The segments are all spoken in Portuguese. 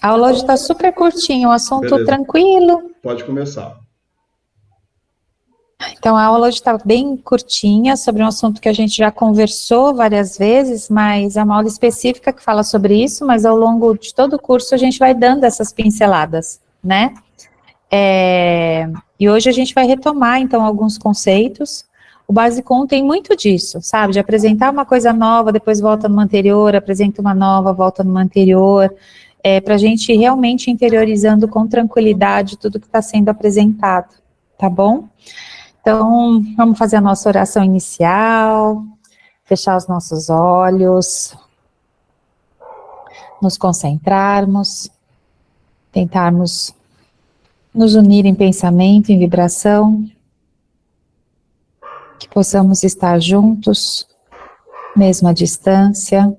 A aula hoje está super curtinha, um assunto Beleza, tranquilo. pode começar. Então, a aula hoje está bem curtinha, sobre um assunto que a gente já conversou várias vezes, mas é uma aula específica que fala sobre isso, mas ao longo de todo o curso a gente vai dando essas pinceladas, né? E hoje a gente vai retomar, então, alguns conceitos. O Basic 1 tem muito disso, sabe? De apresentar uma coisa nova, depois volta numa anterior, apresenta uma nova, volta numa anterior, para a gente ir realmente interiorizando com tranquilidade tudo que está sendo apresentado, tá bom? Então, vamos fazer a nossa oração inicial, fechar os nossos olhos, nos concentrarmos, tentarmos nos unir em pensamento, em vibração, que possamos estar juntos, mesmo à distância,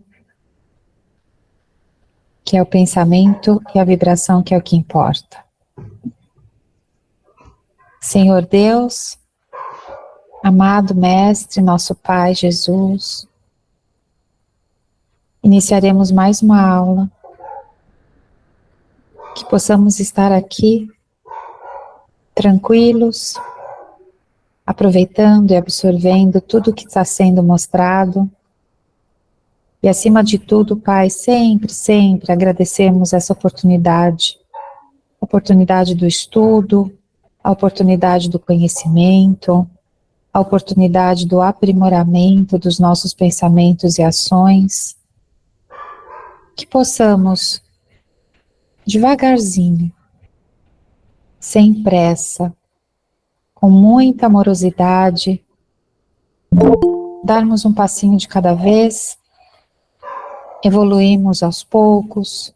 que é o pensamento e a vibração que é o que importa. Senhor Deus, amado Mestre, nosso Pai Jesus, iniciaremos mais uma aula, que possamos estar aqui tranquilos, aproveitando e absorvendo tudo que está sendo mostrado. E acima de tudo, Pai, sempre, sempre agradecemos essa oportunidade, a oportunidade do estudo, a oportunidade do conhecimento, a oportunidade do aprimoramento dos nossos pensamentos e ações, que possamos, devagarzinho, sem pressa, com muita amorosidade, darmos um passinho de cada vez, evoluirmos aos poucos,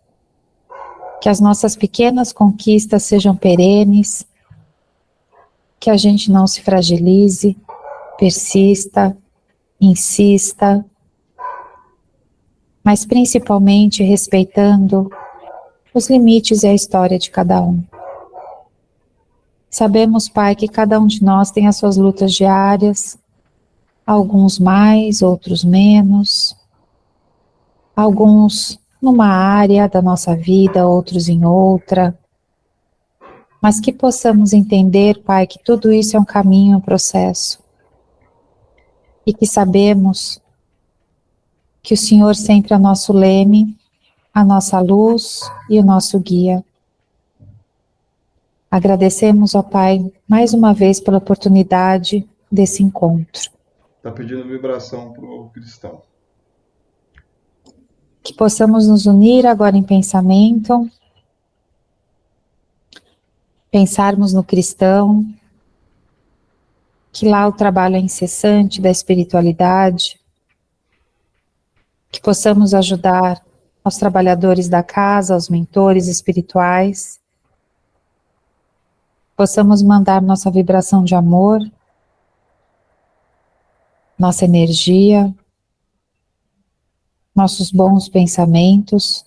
que as nossas pequenas conquistas sejam perenes, que a gente não se fragilize, persista, insista, mas principalmente respeitando os limites e a história de cada um. Sabemos, Pai, que cada um de nós tem as suas lutas diárias, alguns mais, outros menos, alguns numa área da nossa vida, outros em outra, mas que possamos entender, Pai, que tudo isso é um caminho, um processo, e que sabemos que o Senhor sempre é nosso leme, a nossa luz e o nosso guia. Agradecemos, ó Pai, mais uma vez pela oportunidade desse encontro. Está pedindo vibração para o cristão. Que possamos nos unir agora em pensamento, pensarmos no cristão, que lá o trabalho é incessante da espiritualidade, que possamos ajudar aos trabalhadores da casa, aos mentores espirituais, possamos mandar nossa vibração de amor, nossa energia, nossos bons pensamentos,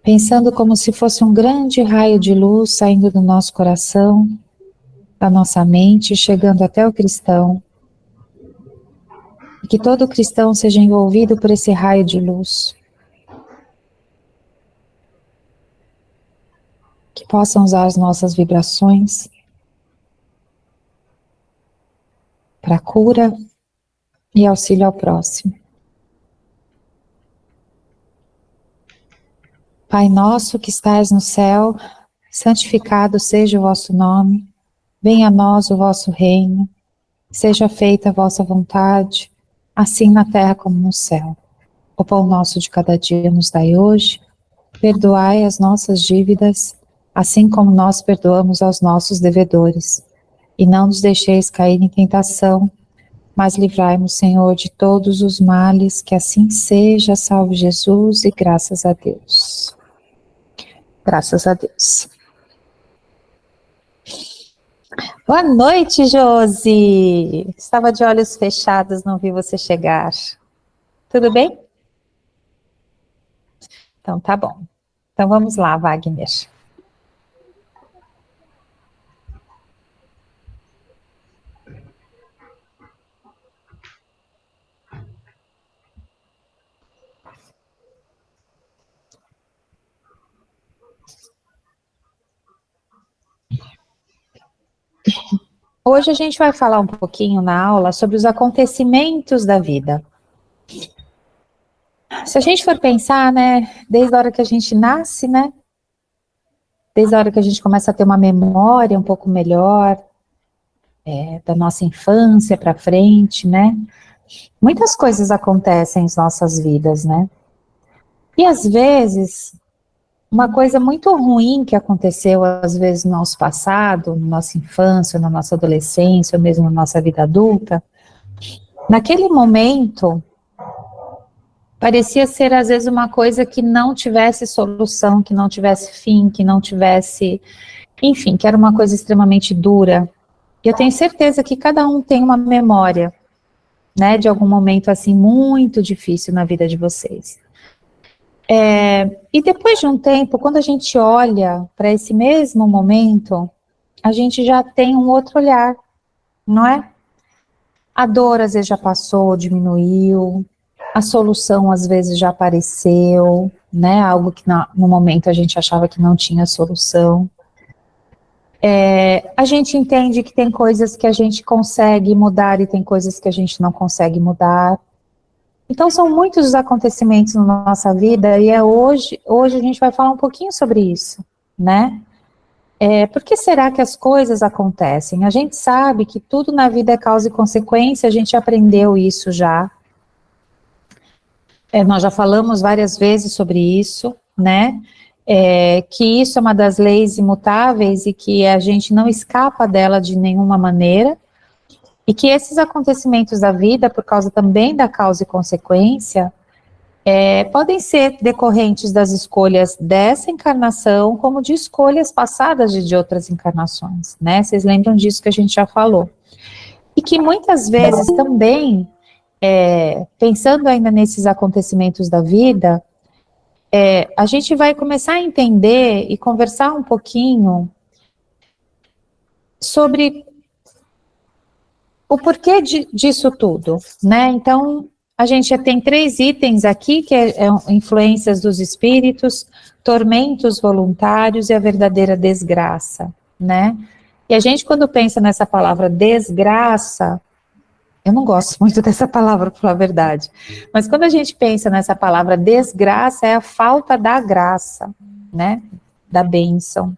pensando como se fosse um grande raio de luz saindo do nosso coração, da nossa mente, chegando até o cristão, e que todo cristão seja envolvido por esse raio de luz, que possam usar as nossas vibrações para cura e auxílio ao próximo. Pai nosso que estais no céu, santificado seja o vosso nome, venha a nós o vosso reino, seja feita a vossa vontade, assim na terra como no céu. O pão nosso de cada dia nos dai hoje, perdoai as nossas dívidas, assim como nós perdoamos aos nossos devedores. E não nos deixeis cair em tentação, mas livrai-nos, Senhor, de todos os males, que assim seja, salve Jesus, e graças a Deus. Graças a Deus. Boa noite, Josi. Estava de olhos fechados, não vi você chegar. Tudo bem? Então tá bom. Então vamos lá, Wagner. Hoje a gente vai falar um pouquinho na aula sobre os acontecimentos da vida. Se a gente for pensar, né, desde a hora que a gente nasce, né, desde a hora que a gente começa a ter uma memória um pouco melhor, da nossa infância para frente, né, muitas coisas acontecem em nossas vidas, né, e às vezes, uma coisa muito ruim que aconteceu, às vezes, no nosso passado, na nossa infância, na nossa adolescência, ou mesmo na nossa vida adulta, naquele momento, parecia ser, às vezes, uma coisa que não tivesse solução, que não tivesse fim, que não tivesse, enfim, que era uma coisa extremamente dura. E eu tenho certeza que cada um tem uma memória, né, de algum momento, assim, muito difícil na vida de vocês. E depois de um tempo, quando a gente olha para esse mesmo momento, a gente já tem um outro olhar, não é? A dor às vezes já passou, diminuiu, a solução às vezes já apareceu, né? Algo que no momento a gente achava que não tinha solução. A gente entende que tem coisas que a gente consegue mudar e tem coisas que a gente não consegue mudar. Então, são muitos os acontecimentos na nossa vida e hoje a gente vai falar um pouquinho sobre isso, né? Por que será que as coisas acontecem? A gente sabe que tudo na vida é causa e consequência, a gente aprendeu isso já. Nós já falamos várias vezes sobre isso, né? Que isso é uma das leis imutáveis e que a gente não escapa dela de nenhuma maneira. E que esses acontecimentos da vida, por causa também da causa e consequência, podem ser decorrentes das escolhas dessa encarnação, como de escolhas passadas de outras encarnações, né? Vocês lembram disso que a gente já falou. E que muitas vezes também, pensando ainda nesses acontecimentos da vida, a gente vai começar a entender e conversar um pouquinho sobre o porquê disso tudo, né? Então, a gente já tem 3 itens aqui, que é influências dos espíritos, tormentos voluntários e a verdadeira desgraça, né? E a gente, quando pensa nessa palavra desgraça, eu não gosto muito dessa palavra, para falar a verdade, mas quando a gente pensa nessa palavra desgraça, é a falta da graça, né? Da bênção.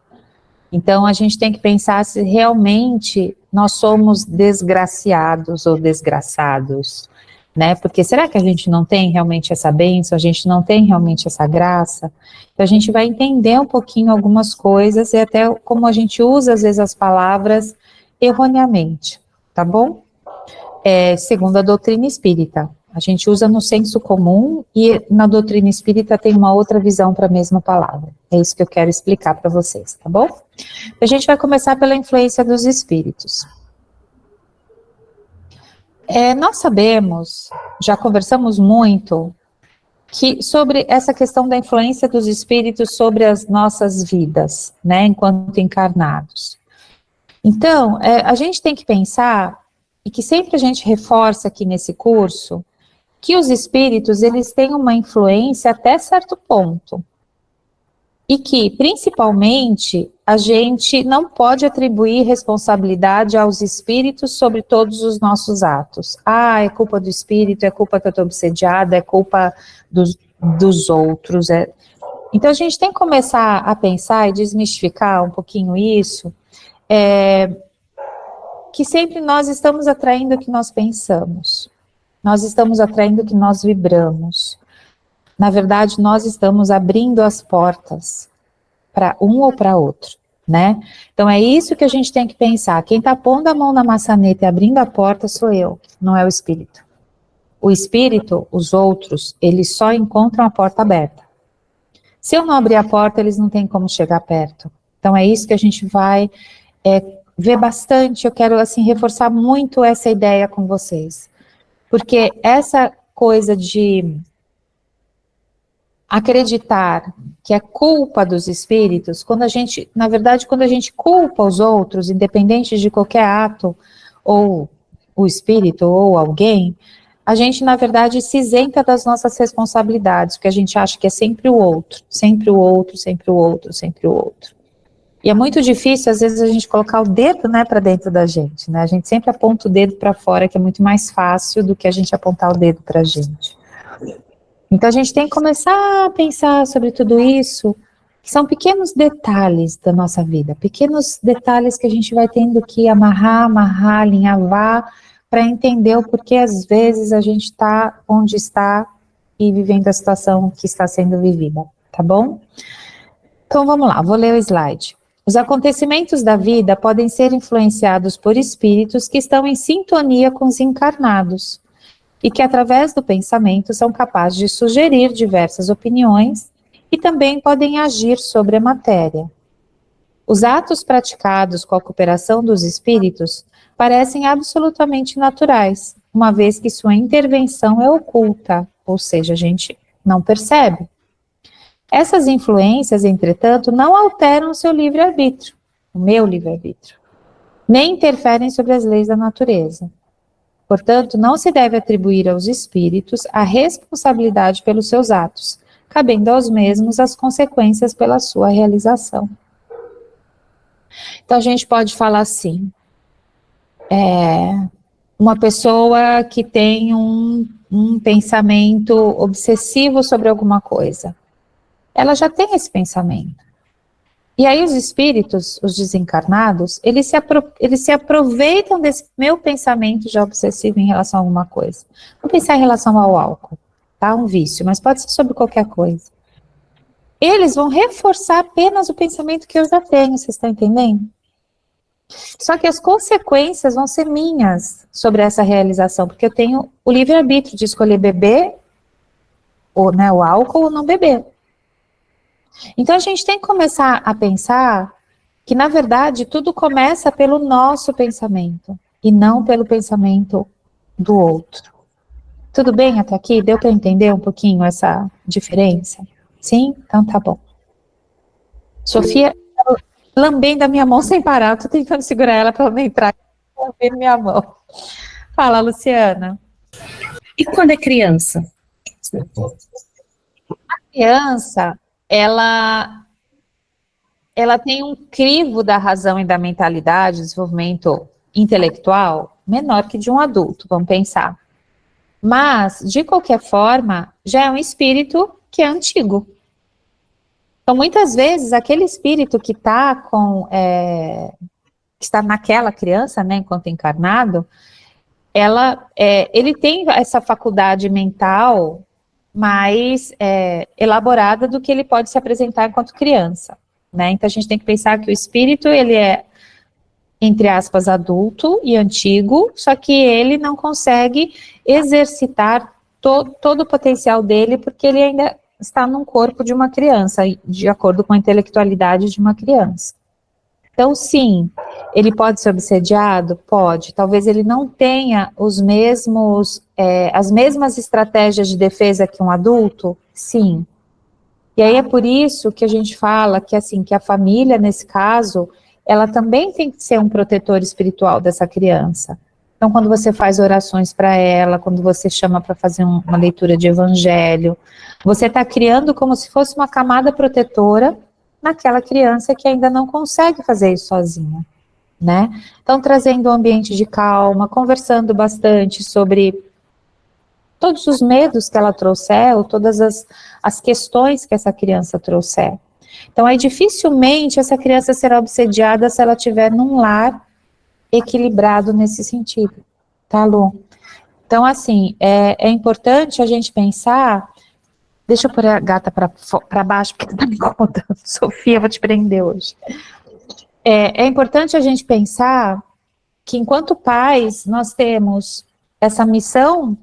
Então, a gente tem que pensar se realmente nós somos desgraciados ou desgraçados, né? Porque será que a gente não tem realmente essa bênção, a gente não tem realmente essa graça? Então, a gente vai entender um pouquinho algumas coisas e até como a gente usa, às vezes, as palavras erroneamente, tá bom? Segundo a doutrina espírita. A gente usa no senso comum e na doutrina espírita tem uma outra visão para a mesma palavra. É isso que eu quero explicar para vocês, tá bom? A gente vai começar pela influência dos espíritos. Nós sabemos, já conversamos muito, sobre essa questão da influência dos espíritos sobre as nossas vidas, né, enquanto encarnados. Então, a gente tem que pensar, e que sempre a gente reforça aqui nesse curso, que os espíritos, eles têm uma influência até certo ponto. E que, principalmente, a gente não pode atribuir responsabilidade aos espíritos sobre todos os nossos atos. É culpa do espírito, é culpa que eu estou obsediada, é culpa dos outros. Então, a gente tem que começar a pensar e desmistificar um pouquinho isso, que sempre nós estamos atraindo o que nós pensamos. Nós estamos atraindo o que nós vibramos. Na verdade, nós estamos abrindo as portas para um ou para outro, né? Então, é isso que a gente tem que pensar. Quem está pondo a mão na maçaneta e abrindo a porta sou eu, não é o espírito. O espírito, os outros, eles só encontram a porta aberta. Se eu não abrir a porta, eles não têm como chegar perto. Então, é isso que a gente vai ver bastante. Eu quero, assim, reforçar muito essa ideia com vocês. Porque essa coisa de acreditar que é culpa dos espíritos, quando a gente, na verdade, quando a gente culpa os outros, independente de qualquer ato, ou o espírito, ou alguém, a gente, na verdade, se isenta das nossas responsabilidades, porque a gente acha que é sempre o outro, sempre o outro, sempre o outro, sempre o outro. E é muito difícil, às vezes, a gente colocar o dedo, né, para dentro da gente, né? A gente sempre aponta o dedo para fora, que é muito mais fácil do que a gente apontar o dedo para a gente. Então, a gente tem que começar a pensar sobre tudo isso, que são pequenos detalhes da nossa vida, pequenos detalhes que a gente vai tendo que amarrar, alinhavar, para entender o porquê, às vezes, a gente está onde está e vivendo a situação que está sendo vivida, tá bom? Então, vamos lá, vou ler o slide. Os acontecimentos da vida podem ser influenciados por espíritos que estão em sintonia com os encarnados e que, através do pensamento, são capazes de sugerir diversas opiniões e também podem agir sobre a matéria. Os atos praticados com a cooperação dos espíritos parecem absolutamente naturais, uma vez que sua intervenção é oculta, ou seja, a gente não percebe. Essas influências, entretanto, não alteram o seu livre-arbítrio, o meu livre-arbítrio, nem interferem sobre as leis da natureza. Portanto, não se deve atribuir aos espíritos a responsabilidade pelos seus atos, cabendo aos mesmos as consequências pela sua realização. Então, a gente pode falar assim, uma pessoa que tem um pensamento obsessivo sobre alguma coisa, ela já tem esse pensamento. E aí os espíritos, os desencarnados, eles se aproveitam desse meu pensamento já obsessivo em relação a alguma coisa. Vamos pensar em relação ao álcool, tá? Um vício, mas pode ser sobre qualquer coisa. Eles vão reforçar apenas o pensamento que eu já tenho, vocês estão entendendo? Só que as consequências vão ser minhas sobre essa realização, porque eu tenho o livre-arbítrio de escolher beber, ou, né, o álcool ou não beber. Então, a gente tem que começar a pensar que, na verdade, tudo começa pelo nosso pensamento e não pelo pensamento do outro. Tudo bem até aqui? Deu para entender um pouquinho essa diferença? Sim? Então tá bom. Sofia, lambendo a minha mão sem parar, tô tentando segurar ela para ela não entrar, lambendo minha mão. Fala, Luciana. E quando é criança? A criança, ela tem um crivo da razão e da mentalidade, desenvolvimento intelectual, menor que de um adulto, vamos pensar. Mas, de qualquer forma, já é um espírito que é antigo. Então, muitas vezes, aquele espírito que está que está naquela criança, né, enquanto encarnado, ele tem essa faculdade mental mais elaborada do que ele pode se apresentar enquanto criança, né? Então a gente tem que pensar que o espírito, ele é, entre aspas, adulto e antigo, só que ele não consegue exercitar todo o potencial dele, porque ele ainda está num corpo de uma criança, de acordo com a intelectualidade de uma criança. Então, sim, ele pode ser obsediado? Pode. Talvez ele não tenha as mesmas estratégias de defesa que um adulto? Sim. E aí é por isso que a gente fala que, assim, que a família, nesse caso, ela também tem que ser um protetor espiritual dessa criança. Então, quando você faz orações para ela, quando você chama para fazer uma leitura de evangelho, você está criando como se fosse uma camada protetora naquela criança que ainda não consegue fazer isso sozinha, né? Então, trazendo um ambiente de calma, conversando bastante sobre todos os medos que ela trouxer, ou todas as questões que essa criança trouxer. Então, aí dificilmente essa criança será obsediada se ela estiver num lar equilibrado nesse sentido, tá, Lu? Então, assim, é importante a gente pensar. Deixa eu pôr a gata para baixo, porque tá me incomodando. Sofia, vou te prender hoje. É importante a gente pensar que, enquanto pais, nós temos essa missão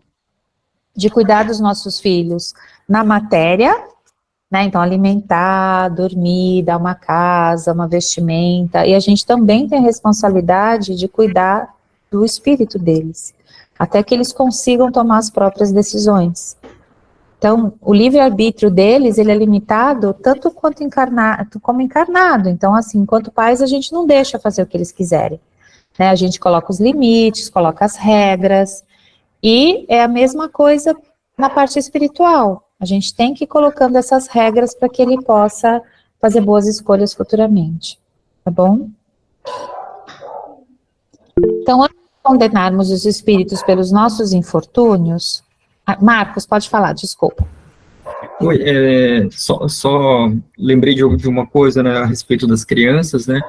de cuidar dos nossos filhos na matéria, né? Então, alimentar, dormir, dar uma casa, uma vestimenta, e a gente também tem a responsabilidade de cuidar do espírito deles, até que eles consigam tomar as próprias decisões. Então, o livre-arbítrio deles, ele é limitado tanto quanto como encarnado. Então, assim, enquanto pais, a gente não deixa fazer o que eles quiserem, né? A gente coloca os limites, coloca as regras, e é a mesma coisa na parte espiritual. A gente tem que ir colocando essas regras para que ele possa fazer boas escolhas futuramente. tá bom? Então, antes de condenarmos os espíritos pelos nossos infortúnios... Marcos, pode falar, desculpa. Oi, só lembrei de uma coisa, né, a respeito das crianças, né?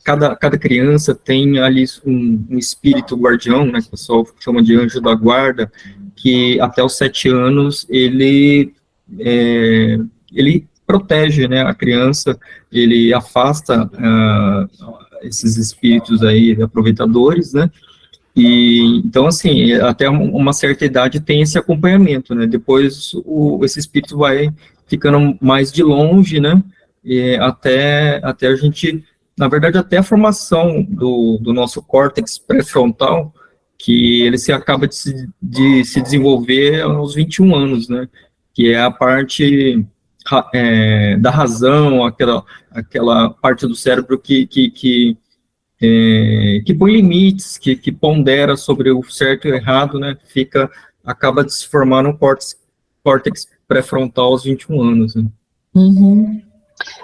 Cada criança tem ali um espírito guardião, né, que o pessoal chama de anjo da guarda, que até os 7 anos ele protege, né, a criança, ele afasta esses espíritos aí aproveitadores, né? E, então, assim, até uma certa idade tem esse acompanhamento, né? Depois esse espírito vai ficando mais de longe, né? E até a gente, na verdade, até a formação do nosso córtex pré-frontal, que ele acaba de se desenvolver aos 21 anos, né? Que é a parte da razão, aquela parte do cérebro que põe limites, que pondera sobre o certo e o errado, né, acaba de se formar um córtex pré-frontal aos 21 anos. Né? Uhum.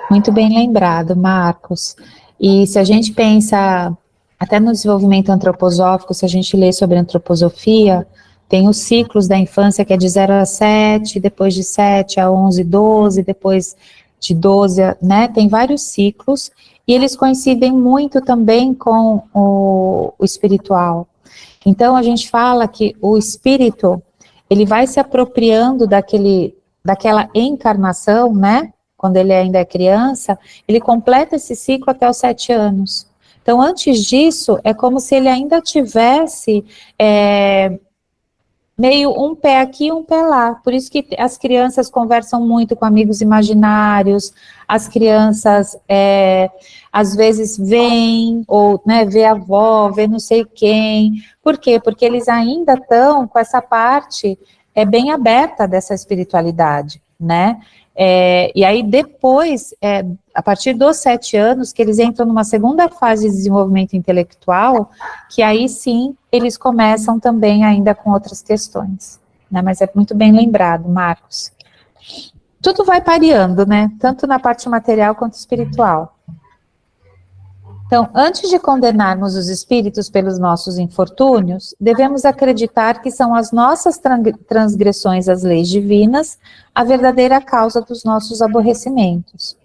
Muito bem lembrado, Marcos. E se a gente pensa, até no desenvolvimento antroposófico, se a gente lê sobre antroposofia, tem os ciclos da infância que é de 0 a 7, depois de 7 a 11, 12, depois de 12, né, tem vários ciclos, e eles coincidem muito também com o espiritual. Então, a gente fala que o espírito, ele vai se apropriando daquela encarnação, né, quando ele ainda é criança, ele completa esse ciclo até os 7 anos. Então, antes disso, é como se ele ainda tivesse meio um pé aqui, um pé lá. Por isso que as crianças conversam muito com amigos imaginários, as crianças às vezes veem, ou né, vê a avó, vê não sei quem. Por quê? Porque eles ainda estão com essa parte bem aberta dessa espiritualidade, né? E aí depois, a partir dos 7 anos, que eles entram numa segunda fase de desenvolvimento intelectual, que aí sim, eles começam também ainda com outras questões, né? Mas é muito bem lembrado, Marcos. Tudo vai pareando, né? Tanto na parte material quanto espiritual. Então, antes de condenarmos os espíritos pelos nossos infortúnios, devemos acreditar que são as nossas transgressões às leis divinas a verdadeira causa dos nossos aborrecimentos.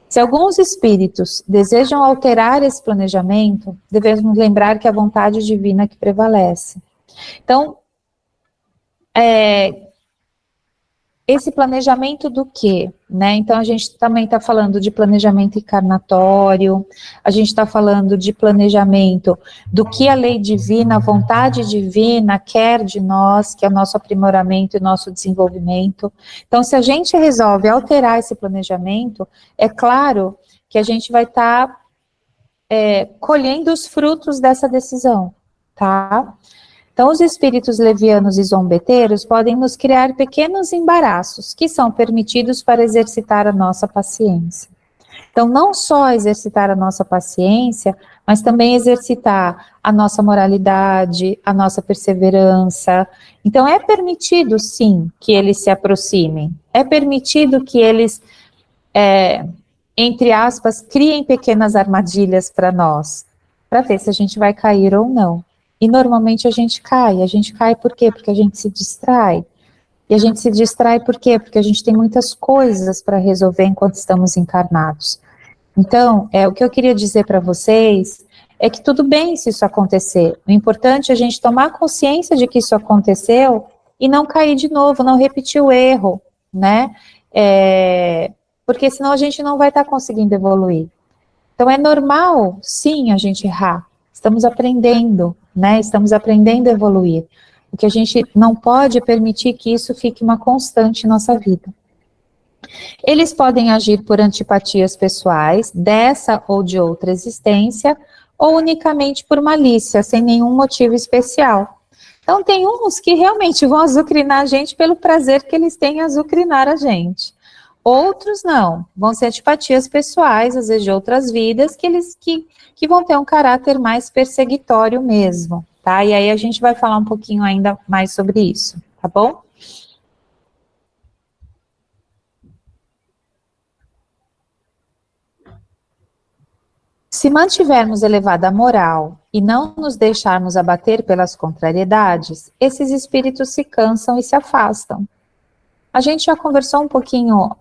Se alguns espíritos desejam alterar esse planejamento, devemos lembrar que é a vontade divina que prevalece. Então, esse planejamento do quê? Né? Então, a gente também está falando de planejamento encarnatório, a gente está falando de planejamento do que a lei divina, a vontade divina quer de nós, que é o nosso aprimoramento e nosso desenvolvimento. Então, se a gente resolve alterar esse planejamento, é claro que a gente vai estar colhendo os frutos dessa decisão, tá? Então, os espíritos levianos e zombeteiros podem nos criar pequenos embaraços, que são permitidos para exercitar a nossa paciência. Então, não só exercitar a nossa paciência, mas também exercitar a nossa moralidade, a nossa perseverança. Então, é permitido, sim, que eles se aproximem. É permitido que eles, entre aspas, criem pequenas armadilhas para nós, para ver se a gente vai cair ou não. E normalmente a gente cai por quê? Porque a gente se distrai. E a gente se distrai por quê? Porque a gente tem muitas coisas para resolver enquanto estamos encarnados. Então, o que eu queria dizer para vocês é que tudo bem se isso acontecer. O importante é a gente tomar consciência de que isso aconteceu e não cair de novo, não repetir o erro, né? Porque senão a gente não vai estar conseguindo evoluir. Então, é normal, sim, a gente errar. Estamos aprendendo, né? Estamos aprendendo a evoluir. O que a gente não pode permitir que isso fique uma constante em nossa vida. Eles podem agir por antipatias pessoais, dessa ou de outra existência, ou unicamente por malícia, sem nenhum motivo especial. Então, tem uns que realmente vão azucrinar a gente pelo prazer que eles têm em azucrinar a gente. Outros não, vão ser antipatias pessoais, às vezes de outras vidas, que vão ter um caráter mais perseguitório mesmo, tá? E aí a gente vai falar um pouquinho ainda mais sobre isso, tá bom? Se mantivermos elevada moral e não nos deixarmos abater pelas contrariedades, esses espíritos se cansam e se afastam. A gente já conversou um pouquinho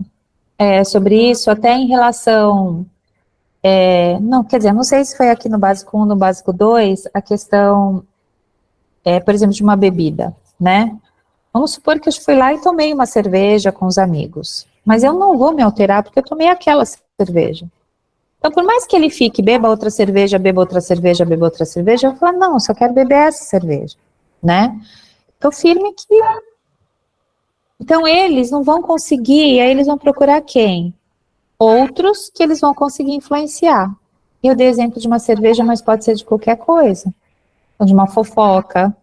sobre isso, até em relação... não, quer dizer, não sei se foi aqui no básico 1, no básico 2, a questão, por exemplo, de uma bebida, né? Vamos supor que eu fui lá e tomei uma cerveja com os amigos, mas eu não vou me alterar porque eu tomei aquela cerveja. Então, por mais que ele fique, beba outra cerveja, beba outra cerveja, beba outra cerveja, eu vou falar, não, só quero beber essa cerveja, né? Tô firme que... Então, eles não vão conseguir, aí eles vão procurar quem? Outros que eles vão conseguir influenciar. Eu dei exemplo de uma cerveja, mas pode ser de qualquer coisa. Ou de uma fofoca.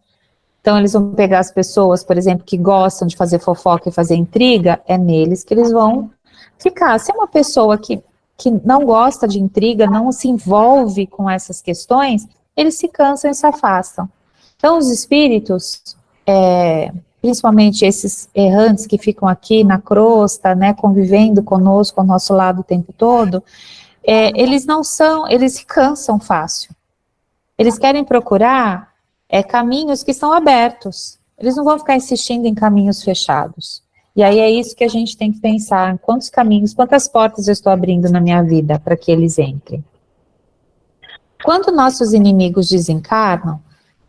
Então, eles vão pegar as pessoas, por exemplo, que gostam de fazer fofoca e fazer intriga, é neles que eles vão ficar. Se é uma pessoa que não gosta de intriga, não se envolve com essas questões, eles se cansam e se afastam. Então, os espíritos, principalmente esses errantes que ficam aqui na crosta, né, convivendo conosco, ao nosso lado o tempo todo, eles se cansam fácil. Eles querem procurar caminhos que estão abertos. Eles não vão ficar insistindo em caminhos fechados. E aí é isso que a gente tem que pensar, quantos caminhos, quantas portas eu estou abrindo na minha vida para que eles entrem. Quando nossos inimigos desencarnam,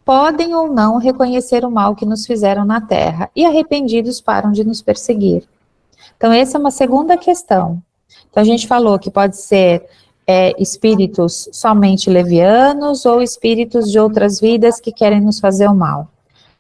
podem ou não reconhecer o mal que nos fizeram na Terra, e arrependidos param de nos perseguir. Então essa é uma segunda questão. Então a gente falou que pode ser espíritos somente levianos, ou espíritos de outras vidas que querem nos fazer o mal.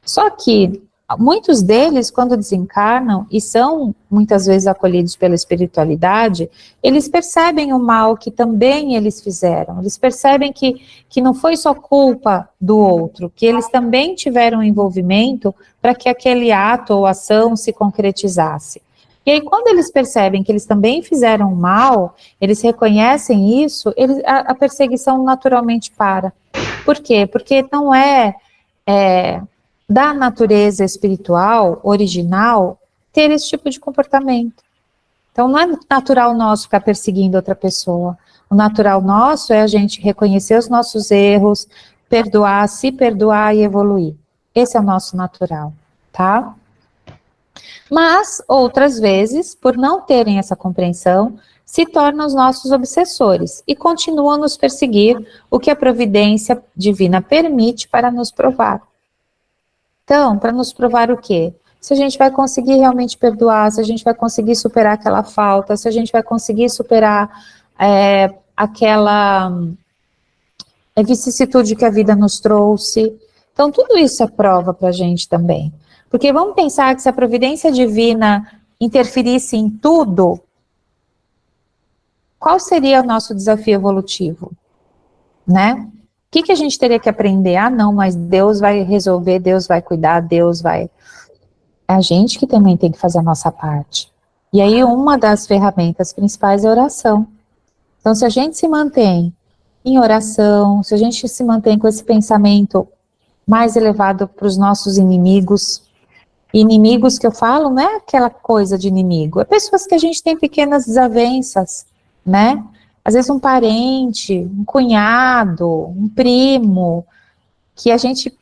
Só que muitos deles, quando desencarnam, e são muitas vezes acolhidos pela espiritualidade, eles percebem o mal que também eles fizeram, eles percebem que não foi só culpa do outro, que eles também tiveram envolvimento para que aquele ato ou ação se concretizasse. E aí, quando eles percebem que eles também fizeram mal, eles reconhecem isso, a perseguição naturalmente para. Por quê? Porque não é da natureza espiritual, original, ter esse tipo de comportamento. Então, não é natural nosso ficar perseguindo outra pessoa. O natural nosso é a gente reconhecer os nossos erros, perdoar, se perdoar e evoluir. Esse é o nosso natural, tá? Mas, outras vezes, por não terem essa compreensão, se tornam os nossos obsessores e continuam a nos perseguir, o que a providência divina permite para nos provar. Então, para nos provar o quê? Se a gente vai conseguir realmente perdoar, se a gente vai conseguir superar aquela falta, se a gente vai conseguir superar aquela vicissitude que a vida nos trouxe. Então, tudo isso é prova para a gente também. Porque vamos pensar que se a providência divina interferisse em tudo, qual seria o nosso desafio evolutivo? Né? O que a gente teria que aprender? Ah, não, mas Deus vai resolver, Deus vai cuidar, Deus vai... É a gente que também tem que fazer a nossa parte. E aí, uma das ferramentas principais é a oração. Então, se a gente se mantém em oração, se a gente se mantém com esse pensamento mais elevado para os nossos inimigos que eu falo, não é aquela coisa de inimigo, é pessoas que a gente tem pequenas desavenças, né? Às vezes um parente, um cunhado, um primo, que a gente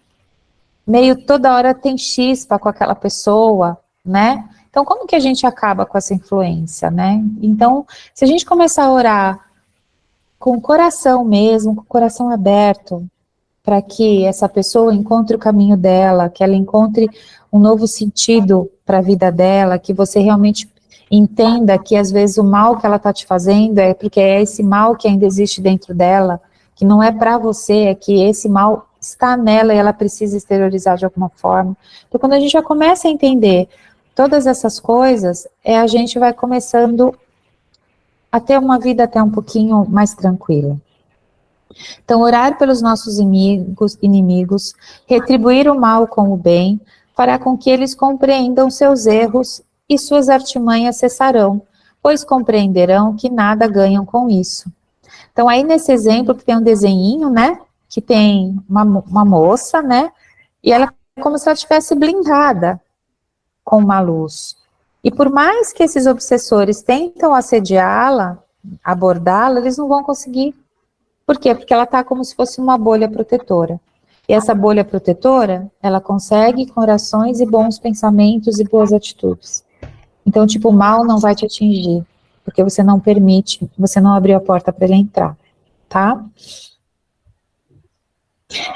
meio toda hora tem chispa com aquela pessoa, né? Então, como que a gente acaba com essa influência, né? Então, se a gente começar a orar com o coração mesmo, com o coração aberto, para que essa pessoa encontre o caminho dela, que ela encontre um novo sentido para a vida dela, que você realmente entenda que às vezes o mal que ela está te fazendo é porque é esse mal que ainda existe dentro dela, que não é para você, é que esse mal está nela e ela precisa exteriorizar de alguma forma. Então, quando a gente já começa a entender todas essas coisas, a gente vai começando a ter uma vida até um pouquinho mais tranquila. Então, orar pelos nossos inimigos, retribuir o mal com o bem, fará com que eles compreendam seus erros e suas artimanhas cessarão, pois compreenderão que nada ganham com isso. Então, aí nesse exemplo que tem um desenhinho, né, que tem uma moça, né, e ela é como se ela estivesse blindada com uma luz. E por mais que esses obsessores tentam assediá-la, abordá-la, eles não vão conseguir. Por quê? Porque ela está como se fosse uma bolha protetora. E essa bolha protetora, ela consegue com orações e bons pensamentos e boas atitudes. Então, tipo, o mal não vai te atingir, porque você não permite, você não abriu a porta para ele entrar, tá?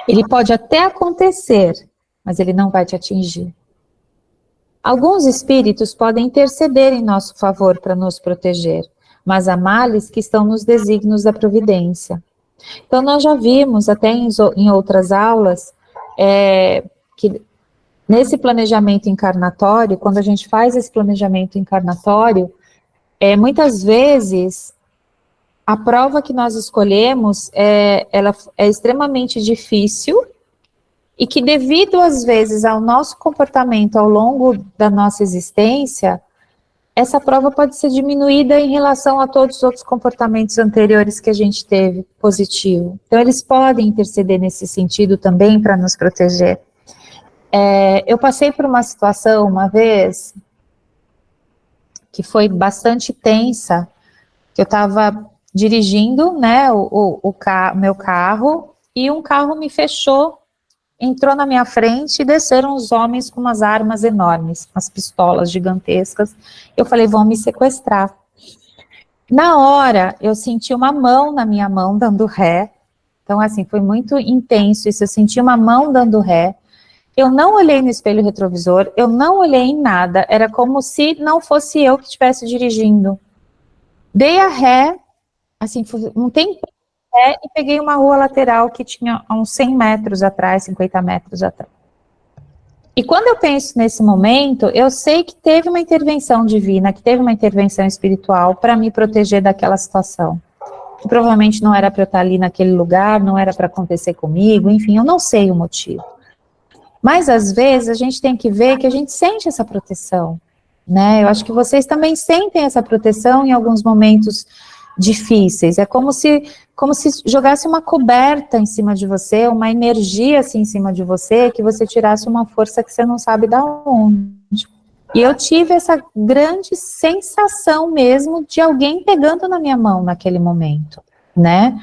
Ele pode até acontecer, mas ele não vai te atingir. Alguns espíritos podem interceder em nosso favor para nos proteger, mas há males que estão nos desígnios da providência. Então, nós já vimos até em outras aulas que nesse planejamento encarnatório, quando a gente faz esse planejamento encarnatório, muitas vezes a prova que nós escolhemos ela é extremamente difícil e que devido às vezes ao nosso comportamento ao longo da nossa existência, essa prova pode ser diminuída em relação a todos os outros comportamentos anteriores que a gente teve positivo. Então, eles podem interceder nesse sentido também para nos proteger. Eu passei por uma situação uma vez que foi bastante tensa, que eu estava dirigindo, né, meu carro, e um carro me fechou, entrou na minha frente e desceram os homens com umas armas enormes, umas pistolas gigantescas. Eu falei, vão me sequestrar. Na hora, eu senti uma mão na minha mão dando ré. Então, assim, foi muito intenso isso. Eu senti uma mão dando ré. Eu não olhei no espelho retrovisor, eu não olhei em nada. Era como se não fosse eu que estivesse dirigindo. Dei a ré, assim, não tem e peguei uma rua lateral que tinha uns 100 metros atrás, 50 metros atrás. E quando eu penso nesse momento, eu sei que teve uma intervenção divina, que teve uma intervenção espiritual para me proteger daquela situação. Que provavelmente não era para eu estar ali naquele lugar, não era para acontecer comigo, enfim, eu não sei o motivo. Mas às vezes a gente tem que ver que a gente sente essa proteção, né? Eu acho que vocês também sentem essa proteção em alguns momentos difíceis. É como se jogasse uma coberta em cima de você, uma energia assim em cima de você, que você tirasse uma força que você não sabe de onde. E eu tive essa grande sensação mesmo de alguém pegando na minha mão naquele momento, né?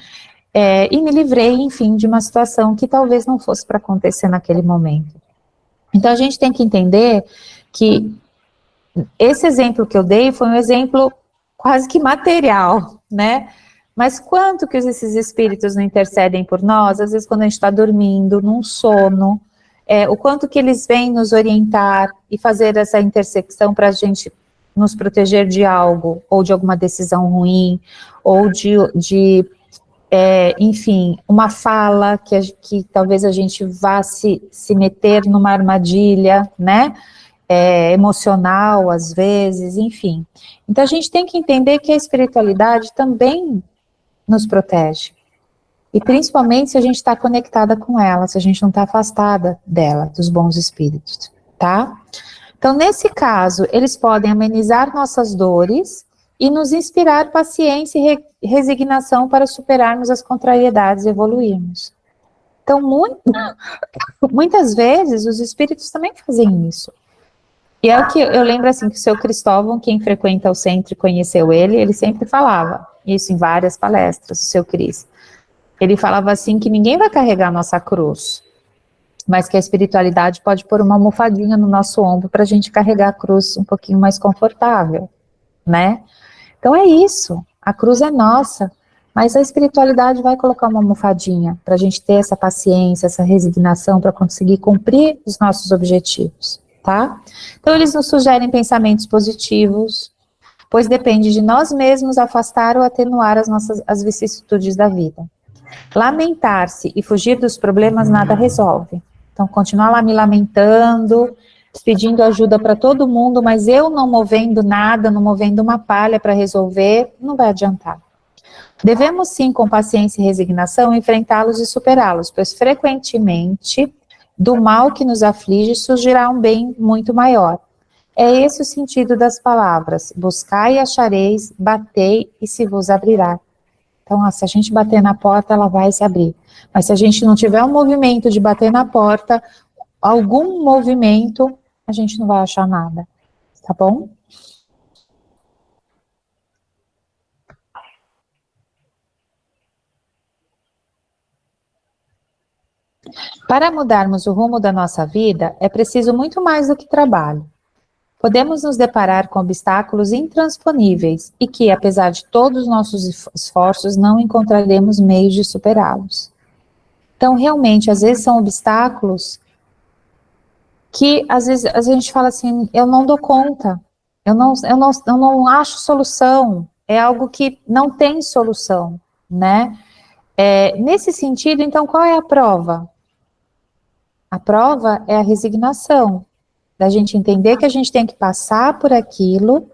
E me livrei, enfim, de uma situação que talvez não fosse para acontecer naquele momento. Então a gente tem que entender que esse exemplo que eu dei foi um exemplo quase que material, né? Mas quanto que esses espíritos não intercedem por nós, às vezes quando a gente está dormindo, num sono, o quanto que eles vêm nos orientar e fazer essa intersecção para a gente nos proteger de algo, ou de alguma decisão ruim, ou enfim, uma fala que talvez a gente vá se meter numa armadilha, né? Emocional, às vezes, enfim. Então, a gente tem que entender que a espiritualidade também nos protege. E principalmente se a gente está conectada com ela, se a gente não está afastada dela, dos bons espíritos, tá? Então, nesse caso, eles podem amenizar nossas dores e nos inspirar paciência e resignação para superarmos as contrariedades e evoluirmos. Então, muitas vezes, os espíritos também fazem isso. E é o que eu lembro assim, que o seu Cristóvão, quem frequenta o centro e conheceu ele sempre falava isso em várias palestras, o seu Cris. Ele falava assim que ninguém vai carregar a nossa cruz, mas que a espiritualidade pode pôr uma almofadinha no nosso ombro para a gente carregar a cruz um pouquinho mais confortável, né? Então é isso, a cruz é nossa, mas a espiritualidade vai colocar uma almofadinha para a gente ter essa paciência, essa resignação para conseguir cumprir os nossos objetivos, tá? Então eles nos sugerem pensamentos positivos, pois depende de nós mesmos afastar ou atenuar as vicissitudes da vida. Lamentar-se e fugir dos problemas nada resolve. Então, continuar lá me lamentando, pedindo ajuda para todo mundo, mas eu não movendo nada, não movendo uma palha para resolver, não vai adiantar. Devemos sim, com paciência e resignação, enfrentá-los e superá-los, pois frequentemente do mal que nos aflige surgirá um bem muito maior. É esse o sentido das palavras: buscai e achareis, batei e se vos abrirá. Então, se a gente bater na porta, ela vai se abrir. Mas se a gente não tiver um movimento de bater na porta, algum movimento, a gente não vai achar nada. Tá bom? Para mudarmos o rumo da nossa vida, é preciso muito mais do que trabalho. Podemos nos deparar com obstáculos intransponíveis e que, apesar de todos os nossos esforços, não encontraremos meios de superá-los. Então, realmente, às vezes são obstáculos que, às vezes, a gente fala assim, eu não dou conta, eu não acho solução, é algo que não tem solução, né? Nesse sentido, então, qual é a prova? A prova é a resignação, da gente entender que a gente tem que passar por aquilo,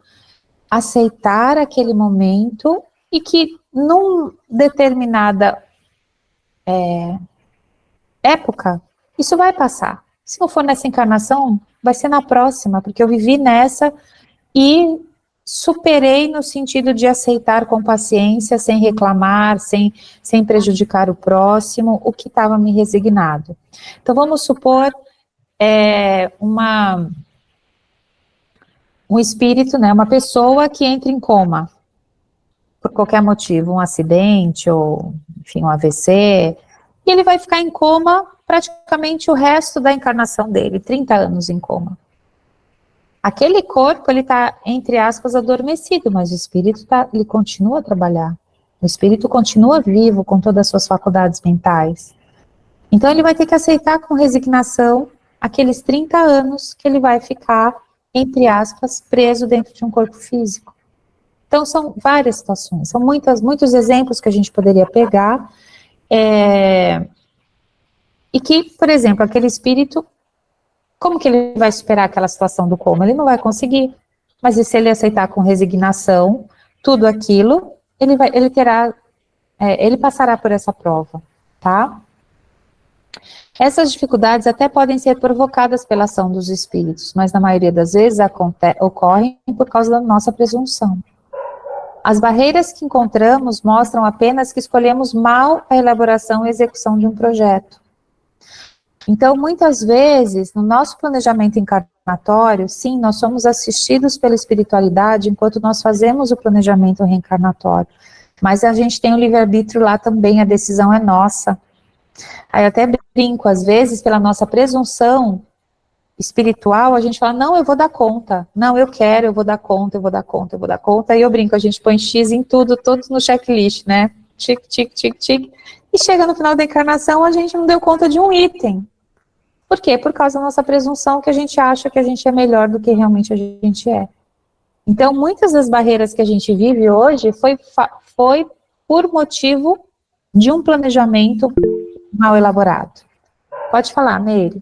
aceitar aquele momento e que num determinada época, isso vai passar. Se não for nessa encarnação, vai ser na próxima, porque eu vivi nessa e superei no sentido de aceitar com paciência, sem reclamar, sem prejudicar o próximo, o que estava me resignado. Então, vamos supor um espírito, né, uma pessoa que entra em coma, por qualquer motivo, um acidente, ou, enfim, um AVC, e ele vai ficar em coma praticamente o resto da encarnação dele, 30 anos em coma. Aquele corpo, ele está, entre aspas, adormecido, mas o espírito ele continua a trabalhar. O espírito continua vivo com todas as suas faculdades mentais. Então, ele vai ter que aceitar com resignação aqueles 30 anos que ele vai ficar, entre aspas, preso dentro de um corpo físico. Então, são várias situações, são muitos exemplos que a gente poderia pegar, e que, por exemplo, aquele espírito, como que ele vai superar aquela situação do coma? Ele não vai conseguir, mas e se ele aceitar com resignação tudo aquilo, ele passará por essa prova, tá? Essas dificuldades até podem ser provocadas pela ação dos espíritos, mas na maioria das vezes ocorrem por causa da nossa presunção. As barreiras que encontramos mostram apenas que escolhemos mal a elaboração e execução de um projeto. Então, muitas vezes, no nosso planejamento encarnatório, sim, nós somos assistidos pela espiritualidade enquanto nós fazemos o planejamento reencarnatório, mas a gente tem o livre-arbítrio lá também, a decisão é nossa. Aí eu até brinco, às vezes, pela nossa presunção espiritual, a gente fala, não, eu vou dar conta, não, eu quero, eu vou dar conta, eu vou dar conta, eu vou dar conta, e eu brinco, a gente põe X em tudo no checklist, né, tic, tic, tic, tic, e chega no final da encarnação, a gente não deu conta de um item. Por quê? Por causa da nossa presunção, que a gente acha que a gente é melhor do que realmente a gente é. Então, muitas das barreiras que a gente vive hoje foi por motivo de um planejamento mal elaborado. Pode falar, Meire.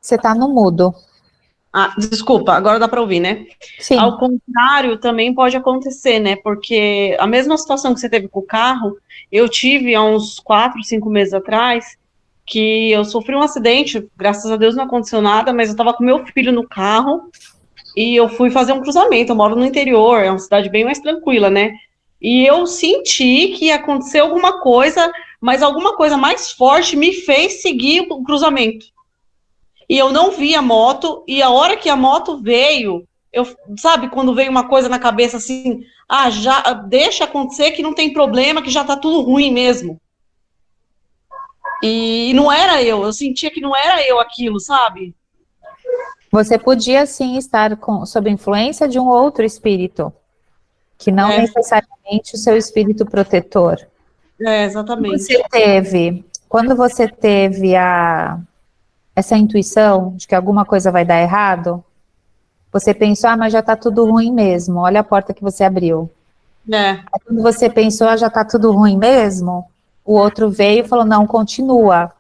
Você está no mudo. Ah, desculpa, agora dá para ouvir, né? Sim. Ao contrário, também pode acontecer, né? Porque a mesma situação que você teve com o carro, eu tive há uns 4, 5 meses atrás, que eu sofri um acidente, graças a Deus não aconteceu nada, mas eu estava com meu filho no carro e eu fui fazer um cruzamento. Eu moro no interior, é uma cidade bem mais tranquila, né? E eu senti que ia acontecer alguma coisa, mas alguma coisa mais forte me fez seguir o cruzamento. E eu não vi a moto, e a hora que a moto veio, sabe, quando veio uma coisa na cabeça assim, já deixa acontecer que não tem problema, que já tá tudo ruim mesmo. E não era eu sentia que não era eu aquilo, sabe? Você podia, sim, estar sob influência de um outro espírito, que não necessariamente o seu espírito protetor. Exatamente. Quando você teve essa intuição de que alguma coisa vai dar errado, você pensou, mas já tá tudo ruim mesmo, olha a porta que você abriu. Aí, quando você pensou, já tá tudo ruim mesmo, o outro veio e falou, não, continua.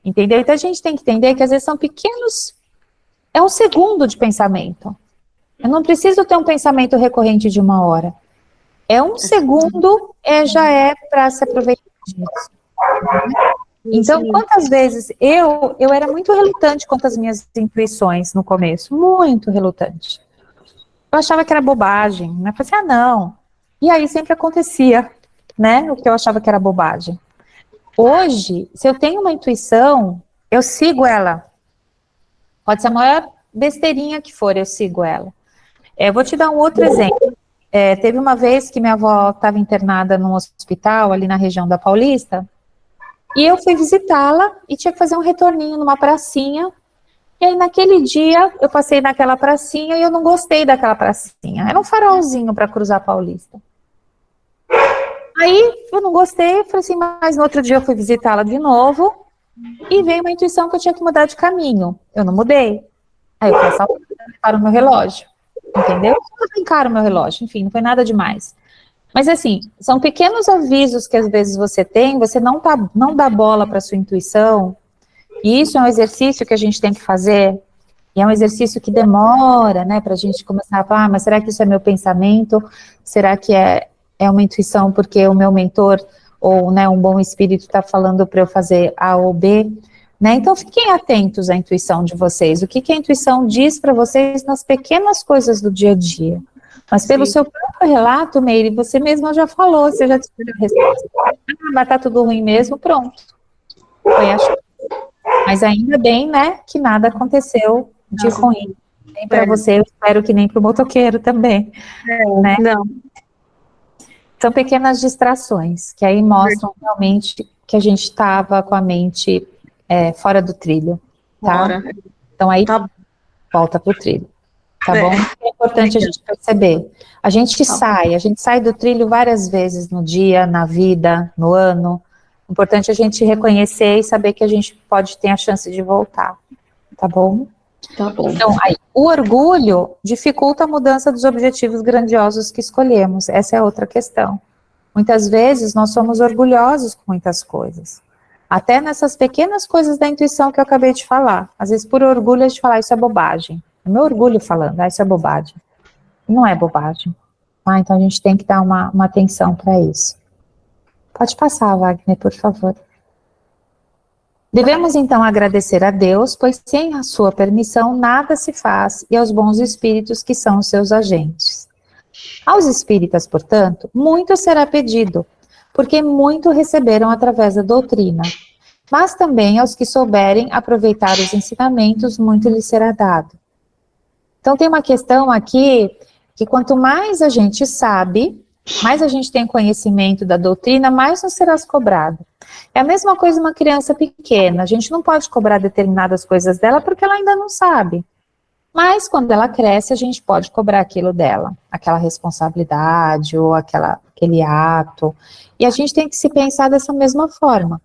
Entendeu? Então a gente tem que entender que às vezes são pequenos, é um segundo de pensamento. Eu não preciso ter um pensamento recorrente de 1 hora. É um segundo, já é para se aproveitar disso. Então, quantas vezes eu era muito relutante quanto às minhas intuições no começo, muito relutante. Eu achava que era bobagem, né? Eu falei assim, não. E aí sempre acontecia, né? O que eu achava que era bobagem. Hoje, se eu tenho uma intuição, eu sigo ela. Pode ser a maior besteirinha que for, eu sigo ela. Eu vou te dar um outro exemplo. Teve uma vez que minha avó estava internada num hospital ali na região da Paulista, e eu fui visitá-la e tinha que fazer um retorninho numa pracinha. E aí, naquele dia, eu passei naquela pracinha e eu não gostei daquela pracinha. Era um farolzinho para cruzar a Paulista. Aí, eu não gostei, eu falei assim, mas no outro dia eu fui visitá-la de novo e veio uma intuição que eu tinha que mudar de caminho. Eu não mudei. Aí eu falei, só para o meu relógio, entendeu? Só brincar o meu relógio, enfim, não foi nada demais. Mas assim, são pequenos avisos que às vezes você tem, você não dá bola para sua intuição, e isso é um exercício que a gente tem que fazer, e é um exercício que demora, né, para a gente começar a falar, mas será que isso é meu pensamento? Será que é uma intuição porque o meu mentor, ou, né, um bom espírito está falando para eu fazer A ou B? Né? Então, fiquem atentos à intuição de vocês, o que a intuição diz para vocês nas pequenas coisas do dia a dia. Mas pelo seu próprio relato, Meire, você mesma já falou, você já descobriu a resposta. Mas tá tudo ruim mesmo, pronto. Foi a chance. Mas ainda bem, né, que nada aconteceu de ruim. Nem para você, eu espero que nem para o motoqueiro também. Né? Não. São pequenas distrações, que aí mostram realmente que a gente estava com a mente fora do trilho, tá? Então aí volta pro trilho. Tá bom? É importante a gente perceber. A gente sai do trilho várias vezes no dia, na vida, no ano. É importante a gente reconhecer e saber que a gente pode ter a chance de voltar. Tá bom? Tá bom. Então, aí, o orgulho dificulta a mudança dos objetivos grandiosos que escolhemos. Essa é outra questão. Muitas vezes nós somos orgulhosos com muitas coisas. Até nessas pequenas coisas da intuição que eu acabei de falar. Às vezes, por orgulho, a gente fala, isso é bobagem. É meu orgulho falando, isso é bobagem. Não é bobagem. Então a gente tem que dar uma atenção para isso. Pode passar, Wagner, por favor. Devemos então agradecer a Deus, pois sem a sua permissão nada se faz, e aos bons espíritos que são os seus agentes. Aos espíritas, portanto, muito será pedido, porque muito receberam através da doutrina. Mas também aos que souberem aproveitar os ensinamentos, muito lhes será dado. Então tem uma questão aqui, que quanto mais a gente sabe, mais a gente tem conhecimento da doutrina, mais nos será cobrado. É a mesma coisa uma criança pequena, a gente não pode cobrar determinadas coisas dela porque ela ainda não sabe. Mas quando ela cresce, a gente pode cobrar aquilo dela, aquela responsabilidade ou aquele ato. E a gente tem que se pensar dessa mesma forma.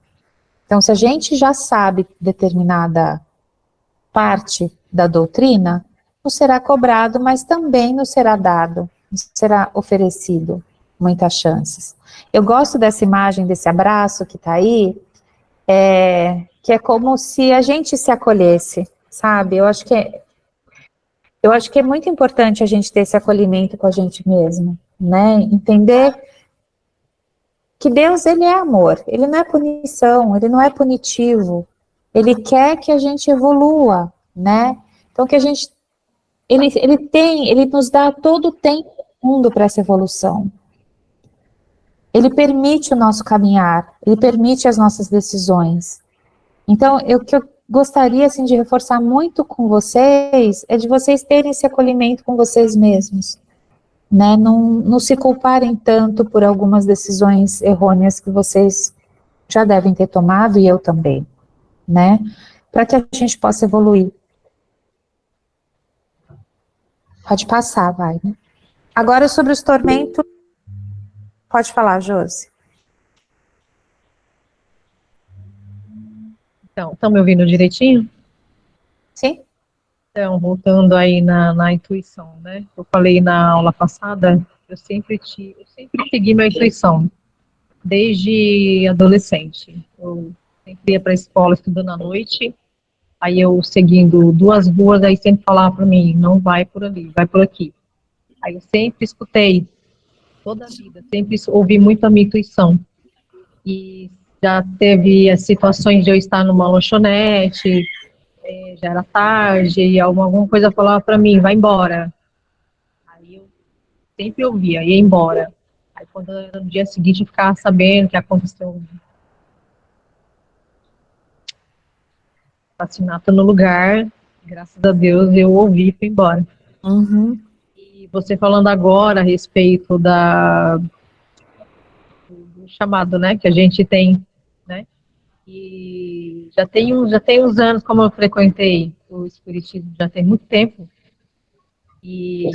Então, se a gente já sabe determinada parte da doutrina, nos será cobrado, mas também nos será dado, nos será oferecido muitas chances. Eu gosto dessa imagem, desse abraço que está aí, que é como se a gente se acolhesse, sabe? Eu acho que é muito importante a gente ter esse acolhimento com a gente mesmo, né? Entender que Deus, ele é amor, ele não é punição, ele não é punitivo, ele quer que a gente evolua, né? Então que a gente ele nos dá todo o tempo do mundo para essa evolução. Ele permite o nosso caminhar, ele permite as nossas decisões. Então, o que eu gostaria assim, de reforçar muito com vocês é de vocês terem esse acolhimento com vocês mesmos, né? Não se culparem tanto por algumas decisões errôneas que vocês já devem ter tomado, e eu também, né? Para que a gente possa evoluir. Pode passar, vai. Né? Agora, sobre os tormentos, pode falar, Josi. Então, estão me ouvindo direitinho? Sim. Então, voltando aí na intuição, né? Eu falei na aula passada, eu sempre segui minha intuição, desde adolescente. Eu sempre ia para a escola estudando à noite, aí eu seguindo 2 ruas, aí sempre falava para mim, não vai por ali, vai por aqui. Aí eu sempre escutei, toda a vida, sempre ouvi muito a minha intuição. E já teve as situações de eu estar numa lanchonete, já era tarde, e alguma coisa falava para mim, vai embora. Aí eu sempre ouvia, ia embora. Aí quando no dia seguinte eu ficava sabendo que aconteceu um assassinato no lugar, graças a Deus eu ouvi e fui embora. Uhum. E E você falando agora a respeito do chamado, né, que a gente tem, né, e já tem uns anos, como eu frequentei o Espiritismo, já tem muito tempo, e eu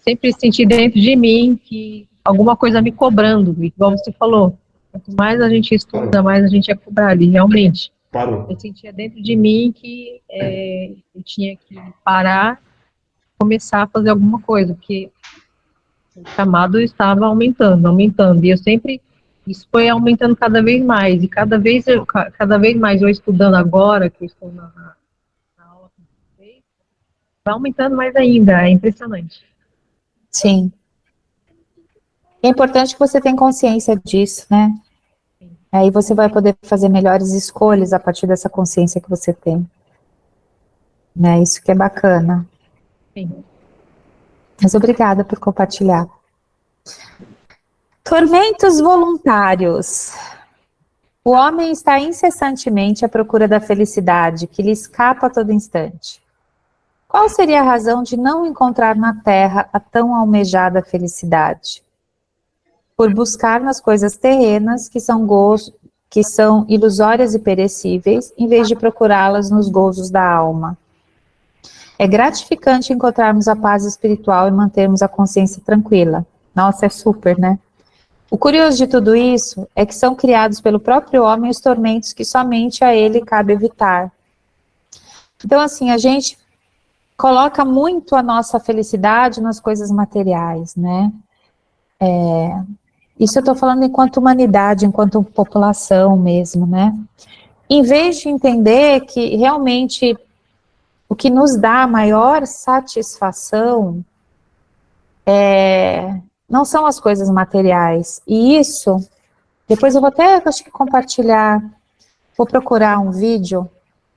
sempre senti dentro de mim que alguma coisa me cobrando, igual você falou, quanto mais a gente estuda, mais a gente é cobrado, e realmente, Parou. eu sentia dentro de mim que eu tinha que parar, começar a fazer alguma coisa, porque o chamado estava aumentando, e eu sempre, isso foi aumentando cada vez mais, e cada vez mais eu estudando agora, que eu estou na aula com vocês, vai aumentando mais ainda, é impressionante. Sim. É importante que você tenha consciência disso, né? Aí você vai poder fazer melhores escolhas a partir dessa consciência que você tem. Né? Isso que é bacana. Sim. Mas obrigada por compartilhar. Tormentos voluntários. O homem está incessantemente à procura da felicidade, que lhe escapa a todo instante. Qual seria a razão de não encontrar na Terra a tão almejada felicidade? Por buscar nas coisas terrenas, que são ilusórias e perecíveis, em vez de procurá-las nos gozos da alma. É gratificante encontrarmos a paz espiritual e mantermos a consciência tranquila. Nossa, é super, né? O curioso de tudo isso é que são criados pelo próprio homem os tormentos que somente a ele cabe evitar. Então, assim, a gente coloca muito a nossa felicidade nas coisas materiais, né? Isso eu estou falando enquanto humanidade, enquanto população mesmo, né? Em vez de entender que realmente o que nos dá a maior satisfação não são as coisas materiais. E isso, depois eu vou até, acho que compartilhar, vou procurar um vídeo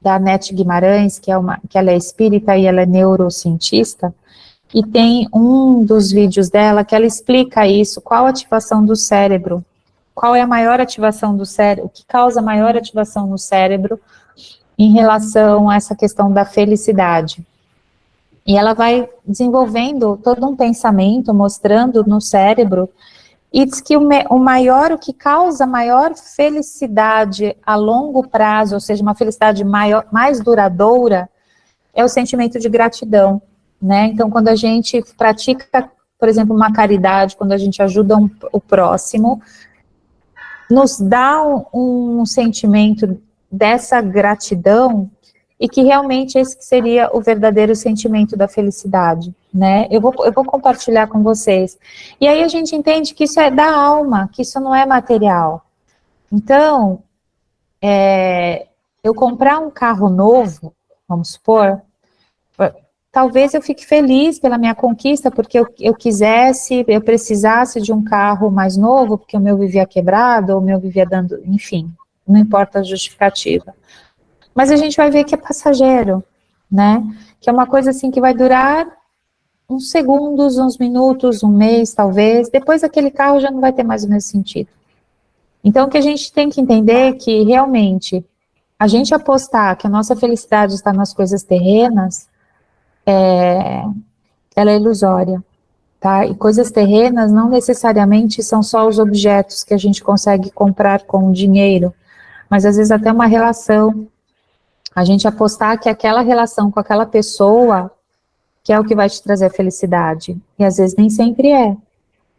da Nete Guimarães, que ela é espírita e ela é neurocientista, e tem um dos vídeos dela que ela explica isso, qual a ativação do cérebro, qual é a maior ativação do cérebro, o que causa a maior ativação no cérebro em relação a essa questão da felicidade. E ela vai desenvolvendo todo um pensamento, mostrando no cérebro, e diz que o que causa maior felicidade a longo prazo, ou seja, uma felicidade mais duradoura, é o sentimento de gratidão, né? Então, quando a gente pratica, por exemplo, uma caridade, quando a gente ajuda o próximo, nos dá um sentimento dessa gratidão, e que realmente esse seria o verdadeiro sentimento da felicidade, né? Eu vou compartilhar com vocês. E aí a gente entende que isso é da alma, que isso não é material. Então, eu comprar um carro novo, vamos supor, talvez eu fique feliz pela minha conquista, porque eu precisasse de um carro mais novo, porque o meu vivia quebrado, ou o meu vivia dando, enfim, não importa a justificativa. Mas a gente vai ver que é passageiro, né? Que é uma coisa assim que vai durar uns segundos, uns minutos, um mês, talvez. Depois aquele carro já não vai ter mais o mesmo sentido. Então, o que a gente tem que entender é que, realmente, a gente apostar que a nossa felicidade está nas coisas terrenas, ela é ilusória, tá? E coisas terrenas não necessariamente são só os objetos que a gente consegue comprar com dinheiro, mas às vezes até uma relação. A gente apostar que aquela relação com aquela pessoa que é o que vai te trazer felicidade. E às vezes nem sempre é,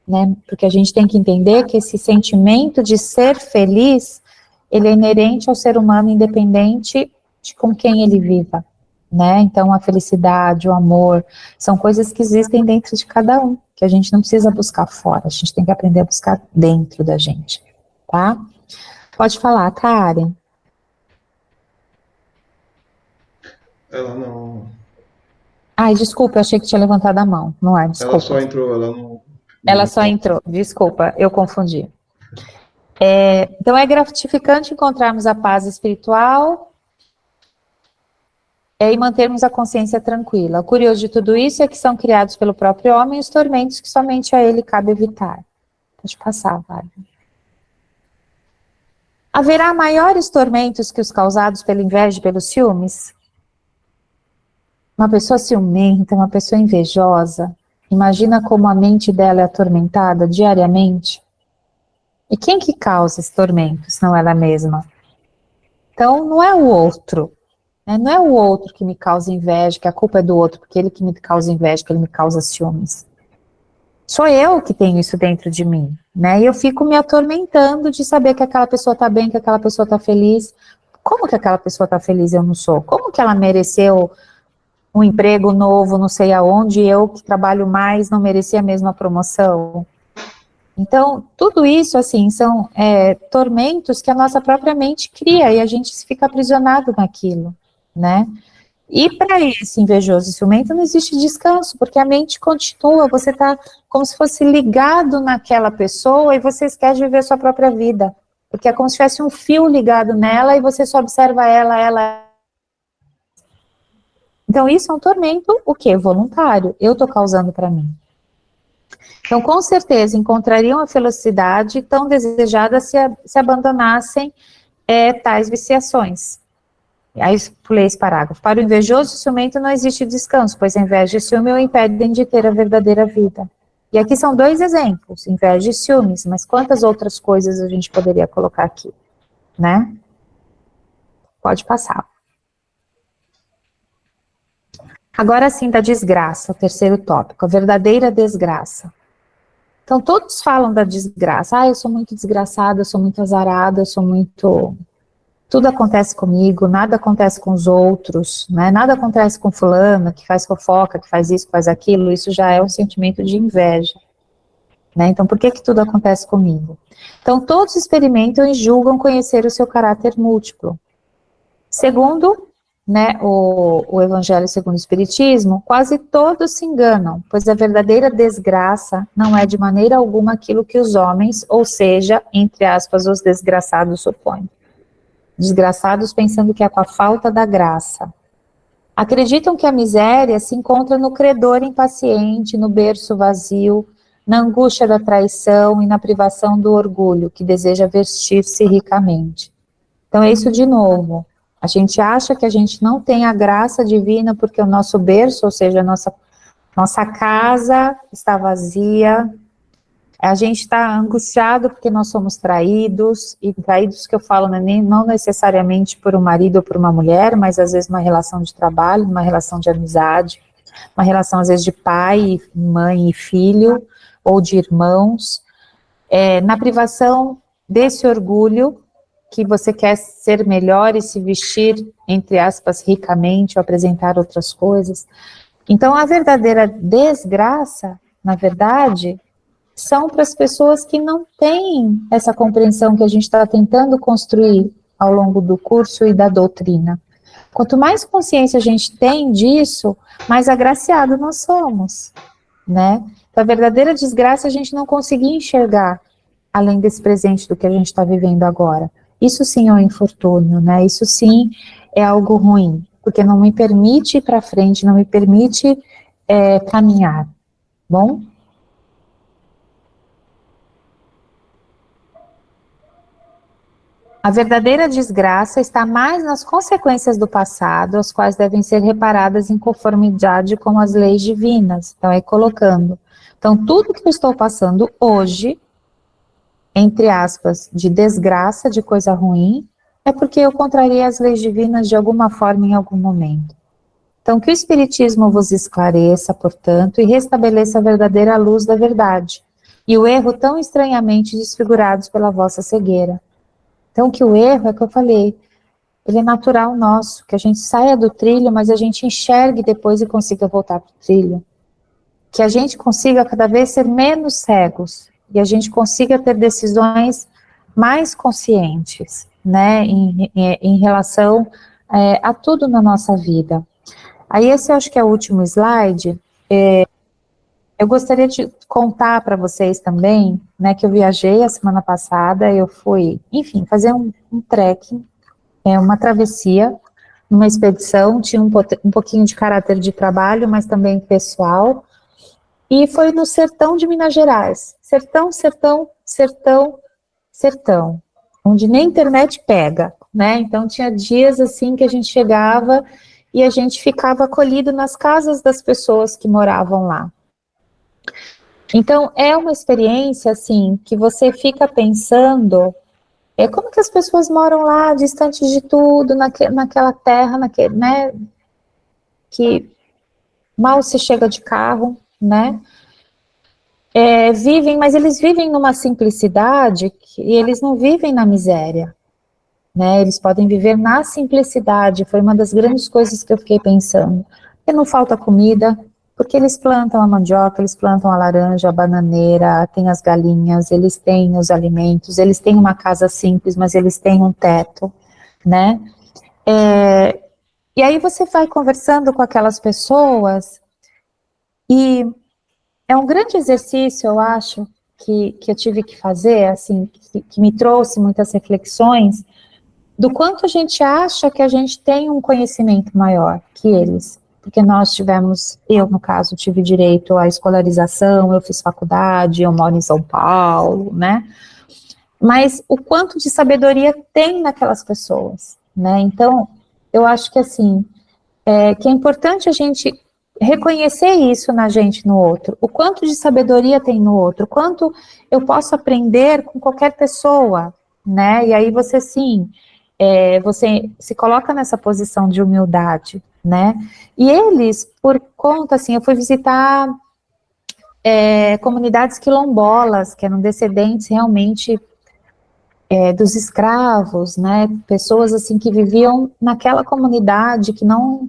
né? Porque a gente tem que entender que esse sentimento de ser feliz, ele é inerente ao ser humano, independente de com quem ele viva, né? Então a felicidade, o amor, são coisas que existem dentro de cada um, que a gente não precisa buscar fora, a gente tem que aprender a buscar dentro da gente, tá? Pode falar, Karen. Ela não. Ai, desculpa, eu achei que tinha levantado a mão. Não é, desculpa. Ela só entrou, ela não. Ela só entrou, desculpa, eu confundi. Então, é gratificante encontrarmos a paz espiritual e mantermos a consciência tranquila. O curioso de tudo isso é que são criados pelo próprio homem os tormentos que somente a ele cabe evitar. Pode passar, Bárbara. Haverá maiores tormentos que os causados pela inveja e pelos ciúmes? Uma pessoa ciumenta, uma pessoa invejosa, Imagina como a mente dela é atormentada diariamente. E quem que causa esse tormento, se não ela mesma? Então, não é o outro. Né? Não é o outro que me causa inveja, que a culpa é do outro, porque ele que me causa inveja, que ele me causa ciúmes. Sou eu que tenho isso dentro de mim, né? E eu fico me atormentando de saber que aquela pessoa está bem, que aquela pessoa está feliz. Como que aquela pessoa está feliz e eu não sou? Como que ela mereceu um emprego novo, não sei aonde, e eu que trabalho mais não mereci a mesma promoção? Então, tudo isso, assim, são tormentos que a nossa própria mente cria, e a gente fica aprisionado naquilo, né? E para esse invejoso e ciumento não existe descanso, porque a mente continua, você está como se fosse ligado naquela pessoa e você esquece de viver a sua própria vida. Porque é como se tivesse um fio ligado nela e você só observa ela. Então isso é um tormento, o quê? Voluntário. Eu estou causando para mim. Então com certeza encontrariam a felicidade tão desejada se abandonassem tais viciações. Aí pulei esse parágrafo. Para o invejoso e ciumento não existe descanso, pois a inveja e ciúme o impedem de ter a verdadeira vida. E aqui são 2 exemplos, inveja e ciúmes, mas quantas outras coisas a gente poderia colocar aqui, né? Pode passar. Agora sim, da desgraça, o terceiro tópico, a verdadeira desgraça. Então todos falam da desgraça. Eu sou muito desgraçada, eu sou muito azarada, eu sou muito... Tudo acontece comigo, nada acontece com os outros, né? Nada acontece com fulano, que faz fofoca, que faz isso, que faz aquilo, isso já é um sentimento de inveja, né? Então, por que tudo acontece comigo? Então, todos experimentam e julgam conhecer o seu caráter múltiplo. Segundo, né, o Evangelho segundo o Espiritismo, quase todos se enganam, pois a verdadeira desgraça não é de maneira alguma aquilo que os homens, ou seja, entre aspas, os desgraçados supõem. Desgraçados pensando que é com a falta da graça. Acreditam que a miséria se encontra no credor impaciente, no berço vazio, na angústia da traição e na privação do orgulho, que deseja vestir-se ricamente. Então é isso de novo. A gente acha que a gente não tem a graça divina porque o nosso berço, ou seja, a nossa casa está vazia. A gente está angustiado porque nós somos traídos, e traídos que eu falo não necessariamente por um marido ou por uma mulher, mas às vezes uma relação de trabalho, uma relação de amizade, uma relação às vezes de pai, mãe e filho, ou de irmãos, na privação desse orgulho, que você quer ser melhor e se vestir, entre aspas, ricamente, ou apresentar outras coisas. Então a verdadeira desgraça, na verdade... são para as pessoas que não têm essa compreensão que a gente está tentando construir ao longo do curso e da doutrina. Quanto mais consciência a gente tem disso, mais agraciado nós somos, né? Então, a verdadeira desgraça a gente não conseguir enxergar além desse presente do que a gente está vivendo agora. Isso sim é um infortúnio, né? Isso sim é algo ruim, porque não me permite ir para frente, não me permite caminhar, bom? A verdadeira desgraça está mais nas consequências do passado, as quais devem ser reparadas em conformidade com as leis divinas. Então, colocando. Então, tudo que eu estou passando hoje, entre aspas, de desgraça, de coisa ruim, é porque eu contrariei as leis divinas de alguma forma em algum momento. Então, que o Espiritismo vos esclareça, portanto, e restabeleça a verdadeira luz da verdade, e o erro tão estranhamente desfigurados pela vossa cegueira. Então, que o erro, é que eu falei, ele é natural nosso, que a gente saia do trilho, mas a gente enxergue depois e consiga voltar para o trilho. Que a gente consiga cada vez ser menos cegos, e a gente consiga ter decisões mais conscientes, né, em relação a tudo na nossa vida. Aí esse eu acho que é o último slide. Eu gostaria de contar para vocês também, né, que eu viajei a semana passada, eu fui, enfim, fazer um trekking, uma travessia, numa expedição, tinha um pouquinho de caráter de trabalho, mas também pessoal, e foi no sertão de Minas Gerais, sertão, onde nem internet pega, né, então tinha dias assim que a gente chegava e a gente ficava acolhido nas casas das pessoas que moravam lá. Então, é uma experiência, assim, que você fica pensando, como que as pessoas moram lá, distantes de tudo, naquela terra, né, que mal se chega de carro, né, vivem, mas eles vivem numa simplicidade, e eles não vivem na miséria, né, eles podem viver na simplicidade, foi uma das grandes coisas que eu fiquei pensando, porque não falta comida, porque eles plantam a mandioca, eles plantam a laranja, a bananeira, tem as galinhas, eles têm os alimentos, eles têm uma casa simples, mas eles têm um teto, né? E aí você vai conversando com aquelas pessoas e é um grande exercício, eu acho, que eu tive que fazer, assim, que me trouxe muitas reflexões do quanto a gente acha que a gente tem um conhecimento maior que eles. Porque nós tivemos, eu no caso, tive direito à escolarização, eu fiz faculdade, eu moro em São Paulo, né? Mas o quanto de sabedoria tem naquelas pessoas, né? Então, eu acho que assim, que é importante a gente reconhecer isso na gente, no outro, o quanto de sabedoria tem no outro, o quanto eu posso aprender com qualquer pessoa, né? E aí você sim, você se coloca nessa posição de humildade, né? E eles, por conta, assim, eu fui visitar comunidades quilombolas, que eram descendentes realmente dos escravos, né? Pessoas, assim, que viviam naquela comunidade, que não...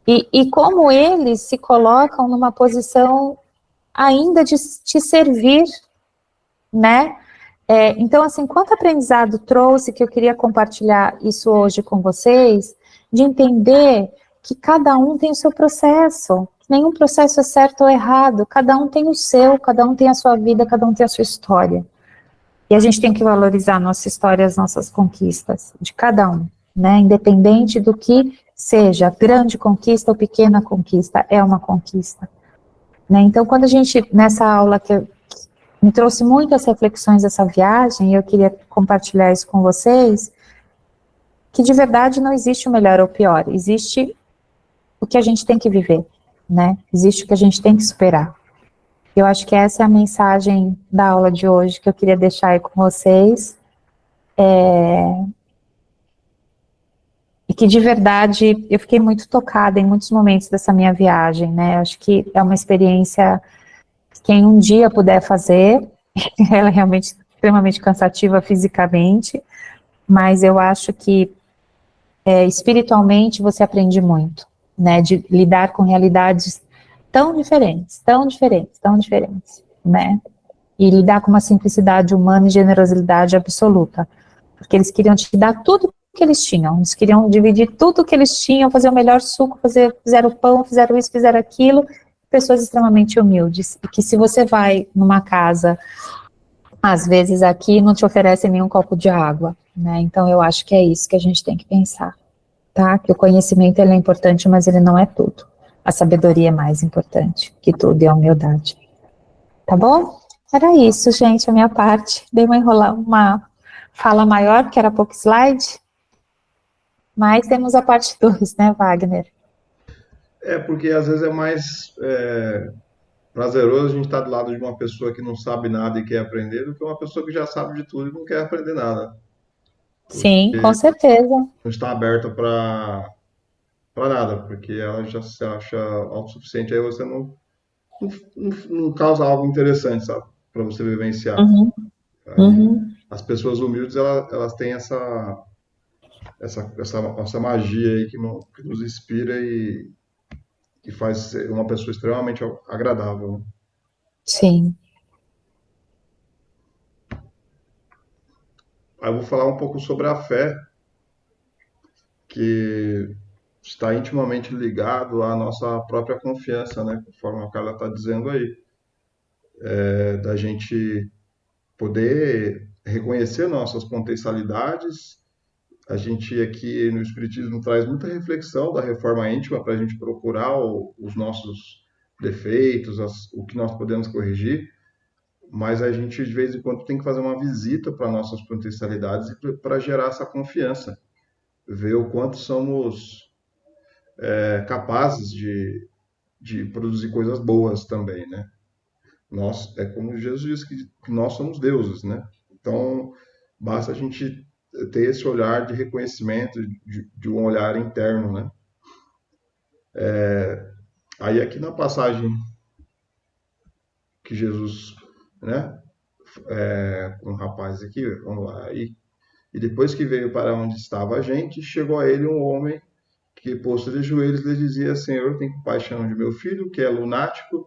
E como eles se colocam numa posição ainda de te servir, né? Então, assim, quanto aprendizado trouxe, que eu queria compartilhar isso hoje com vocês, de entender que cada um tem o seu processo, nenhum processo é certo ou errado, cada um tem o seu, cada um tem a sua vida, cada um tem a sua história. E a gente tem que valorizar a nossa história, as nossas conquistas, de cada um, né? Independente do que seja, grande conquista ou pequena conquista, é uma conquista. Né? Então, quando a gente, nessa aula que me trouxe muitas reflexões dessa viagem, e eu queria compartilhar isso com vocês, que de verdade não existe o melhor ou o pior, existe o que a gente tem que viver, né? Existe o que a gente tem que superar. Eu acho que essa é a mensagem da aula de hoje que eu queria deixar aí com vocês, e que de verdade eu fiquei muito tocada em muitos momentos dessa minha viagem, né? Eu acho que é uma experiência que quem um dia puder fazer, ela é realmente extremamente cansativa fisicamente, mas eu acho que espiritualmente você aprende muito, né, de lidar com realidades tão diferentes, tão diferentes, tão diferentes, né, e lidar com uma simplicidade humana e generosidade absoluta, porque eles queriam te dar tudo que eles tinham, eles queriam dividir tudo que eles tinham, fazer o melhor suco, fizeram pão, fizeram isso, fizeram aquilo, pessoas extremamente humildes, e que se você vai numa casa, às vezes aqui não te oferecem nenhum copo de água, né, então eu acho que é isso que a gente tem que pensar, tá, que o conhecimento ele é importante, mas ele não é tudo, a sabedoria é mais importante que tudo, e a humildade, tá bom? Era isso, gente, a minha parte, dei uma fala maior, porque era pouco slide, mas temos a parte 2, né, Wagner? Porque às vezes é mais prazeroso a gente estar do lado de uma pessoa que não sabe nada e quer aprender do que uma pessoa que já sabe de tudo e não quer aprender nada. Sim, com certeza. Não está aberta para nada, porque ela já se acha autossuficiente, aí você não causa algo interessante, sabe? Para você vivenciar. Uhum. Uhum. As pessoas humildes, elas têm essa magia aí que nos inspira e faz ser uma pessoa extremamente agradável. Sim. Aí eu vou falar um pouco sobre a fé, que está intimamente ligado à nossa própria confiança, né? Conforme a Carla está dizendo aí. Da gente poder reconhecer nossas potencialidades. A gente aqui no Espiritismo traz muita reflexão da reforma íntima para a gente procurar os nossos defeitos, o que nós podemos corrigir, mas a gente de vez em quando tem que fazer uma visita para nossas potencialidades para gerar essa confiança, ver o quanto somos capazes de produzir coisas boas também, né? É como Jesus disse que nós somos deuses, né? Então, basta a gente ter esse olhar de reconhecimento, de um olhar interno, né? Aí aqui na passagem que Jesus, né, com o rapaz aqui, vamos lá, e depois que veio para onde estava a gente, chegou a ele um homem que, posto de joelhos, lhe dizia: Senhor, tem compaixão de meu filho, que é lunático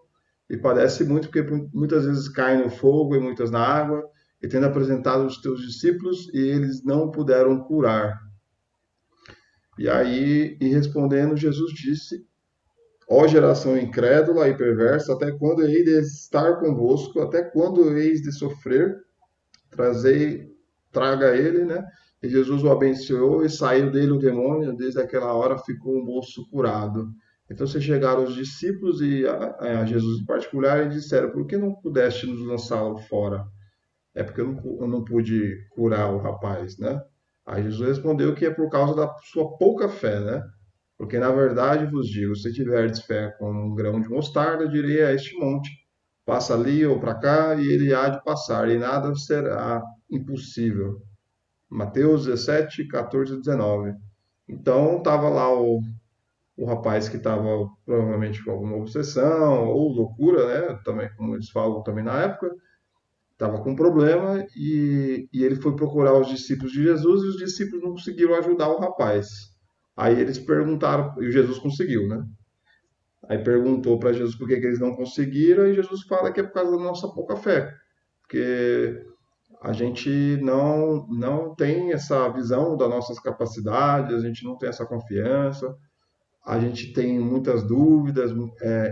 e padece muito, porque muitas vezes cai no fogo e muitas na água, e tendo apresentado os teus discípulos, e eles não puderam curar. E aí, e respondendo, Jesus disse: Ó geração incrédula e perversa, até quando hei de estar convosco? Até quando heis de sofrer? Traga ele, né? E Jesus o abençoou e saiu dele o demônio. Desde aquela hora ficou o moço curado. Então se chegaram os discípulos e a Jesus em particular e disseram: Por que não pudeste nos lançá-lo fora? É porque eu não pude curar o rapaz, né? Aí Jesus respondeu que é por causa da sua pouca fé, né? Porque na verdade vos digo, se tiverdes fé como um grão de mostarda, direi a este monte: passa ali ou para cá, e ele há de passar, e nada será impossível. Mateus 17, 14 e 19. Então estava lá o rapaz que estava provavelmente com alguma obsessão ou loucura, né? Também, como eles falam também na época, estava com um problema e ele foi procurar os discípulos de Jesus e os discípulos não conseguiram ajudar o rapaz. Aí eles perguntaram, e Jesus conseguiu, né? Aí perguntou para Jesus por que eles não conseguiram, e Jesus fala que é por causa da nossa pouca fé. Porque a gente não tem essa visão das nossas capacidades, a gente não tem essa confiança, a gente tem muitas dúvidas,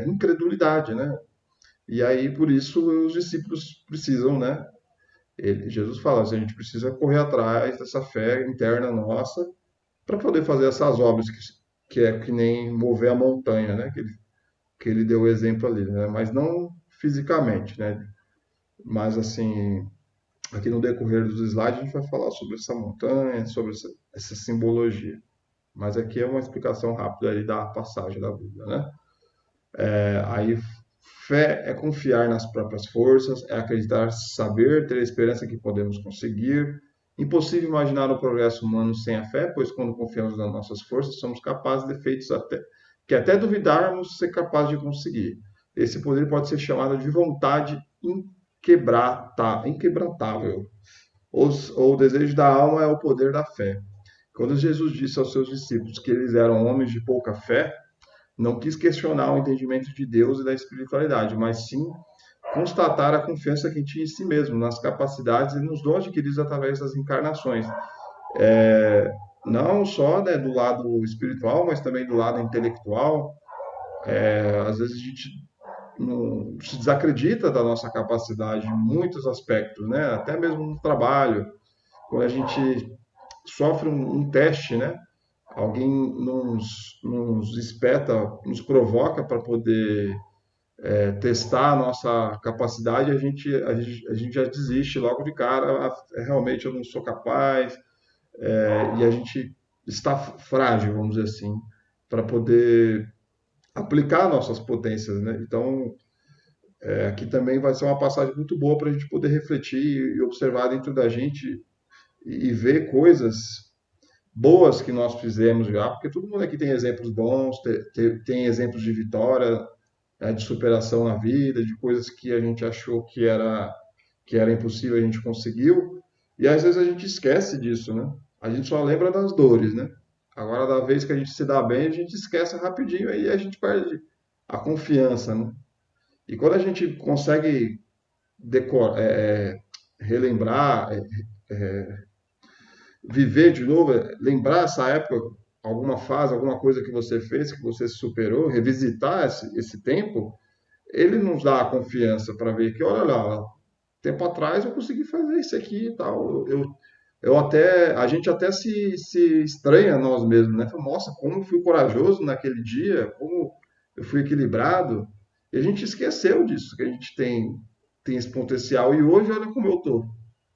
incredulidade, né? E aí, por isso, os discípulos precisam, né? Jesus fala assim, a gente precisa correr atrás dessa fé interna nossa para poder fazer essas obras que é que nem mover a montanha, né? Que ele deu o exemplo ali, né? Mas não fisicamente, né? Mas assim, aqui no decorrer dos slides a gente vai falar sobre essa montanha, sobre essa simbologia. Mas aqui é uma explicação rápida aí da passagem da Bíblia, né? Aí fé é confiar nas próprias forças, é acreditar, saber, ter a esperança que podemos conseguir. Impossível imaginar o progresso humano sem a fé, pois quando confiamos nas nossas forças, somos capazes de feitos que até duvidarmos ser capazes de conseguir. Esse poder pode ser chamado de vontade inquebrantável. O desejo da alma é o poder da fé. Quando Jesus disse aos seus discípulos que eles eram homens de pouca fé, não quis questionar o entendimento de Deus e da espiritualidade, mas sim constatar a confiança que tinha em si mesmo, nas capacidades e nos dons adquiridos através das encarnações. Não só, né, do lado espiritual, mas também do lado intelectual. Às vezes a gente não se desacredita da nossa capacidade em muitos aspectos, né? Até mesmo no trabalho, quando a gente sofre um teste, né? Alguém nos espeta, nos provoca para poder testar a nossa capacidade, a gente já desiste logo de cara, realmente eu não sou capaz, e a gente está frágil, vamos dizer assim, para poder aplicar nossas potências, né? Então, aqui também vai ser uma passagem muito boa para a gente poder refletir e observar dentro da gente e ver coisas boas que nós fizemos já, porque todo mundo aqui tem exemplos bons, tem exemplos de vitória, de superação na vida, de coisas que a gente achou que era impossível, a gente conseguiu, e às vezes a gente esquece disso, né? A gente só lembra das dores, né? Agora, da vez que a gente se dá bem, a gente esquece rapidinho, aí a gente perde a confiança, né? E quando a gente consegue relembrar, viver de novo, lembrar essa época, alguma fase, alguma coisa que você fez, que você superou, revisitar esse tempo, ele nos dá a confiança para ver que, olha lá, tempo atrás eu consegui fazer isso aqui e tal. A gente até se estranha nós mesmos, né? Fala, nossa, como eu fui corajoso naquele dia, como eu fui equilibrado. E a gente esqueceu disso, que a gente tem esse potencial. E hoje, olha como eu tô.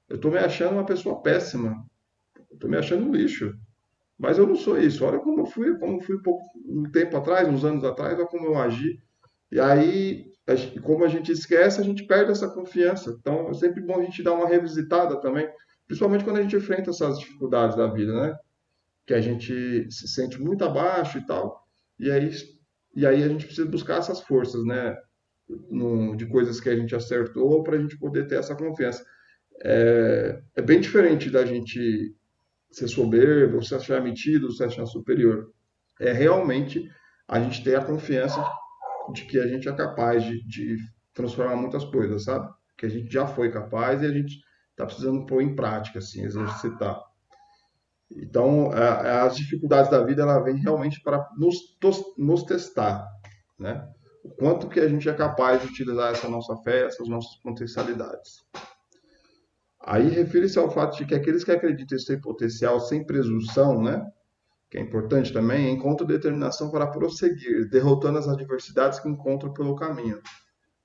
Eu tô me achando uma pessoa péssima. Eu tô me achando um lixo. Mas eu não sou isso. Olha como eu fui um tempo atrás, uns anos atrás, olha como eu agi. E aí como a gente esquece, a gente perde essa confiança. Então, é sempre bom a gente dar uma revisitada também, principalmente quando a gente enfrenta essas dificuldades da vida, né? Que a gente se sente muito abaixo e tal, e aí, e aí a gente precisa buscar essas forças, né? De coisas que a gente acertou para a gente poder ter essa confiança. É bem diferente da gente ser soberbo, se achar metido, se achar superior. É realmente a gente ter a confiança de que a gente é capaz de transformar muitas coisas, sabe? Que a gente já foi capaz e a gente está precisando pôr em prática, assim, exercitar. Então, as dificuldades da vida, ela vem realmente para nos testar, né? O quanto que a gente é capaz de utilizar essa nossa fé, essas nossas potencialidades. Aí refere-se ao fato de que aqueles que acreditam em seu potencial sem presunção, né? Que é importante também, encontram determinação para prosseguir, derrotando as adversidades que encontram pelo caminho.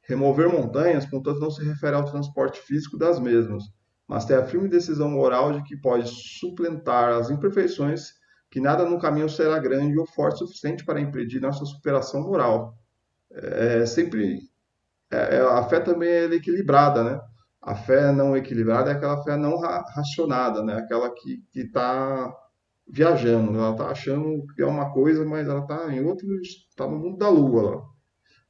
Remover montanhas, contanto, não se refere ao transporte físico das mesmas, mas ter a firme decisão moral de que pode suplantar as imperfeições, que nada no caminho será grande ou forte o suficiente para impedir nossa superação moral. A fé também é equilibrada, né? A fé não equilibrada é aquela fé não racionada, né? Aquela que está viajando, ela está achando que é uma coisa, mas ela está em outro, está no mundo da lua lá.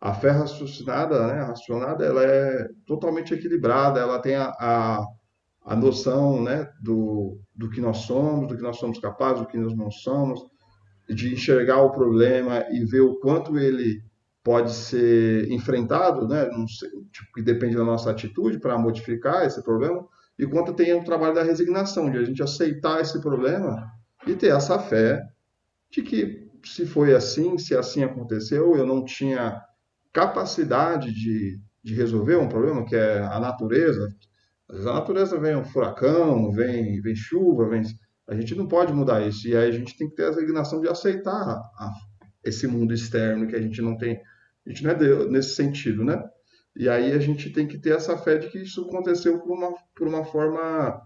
A fé raciocinada, né? Racionada, ela é totalmente equilibrada, ela tem a noção, né? Do que nós somos capazes, do que nós não somos, de enxergar o problema e ver o quanto ele pode ser enfrentado, né? Não sei, tipo, que depende da nossa atitude para modificar esse problema, e quanto tem o trabalho da resignação, de a gente aceitar esse problema e ter essa fé de que se foi assim, se assim aconteceu, eu não tinha capacidade de resolver um problema, que é a natureza. Às vezes a natureza vem um furacão, vem chuva, a gente não pode mudar isso, e aí a gente tem que ter a resignação de aceitar esse mundo externo que a gente não tem, a gente não é Deus nesse sentido, né? E aí a gente tem que ter essa fé de que isso aconteceu por uma forma,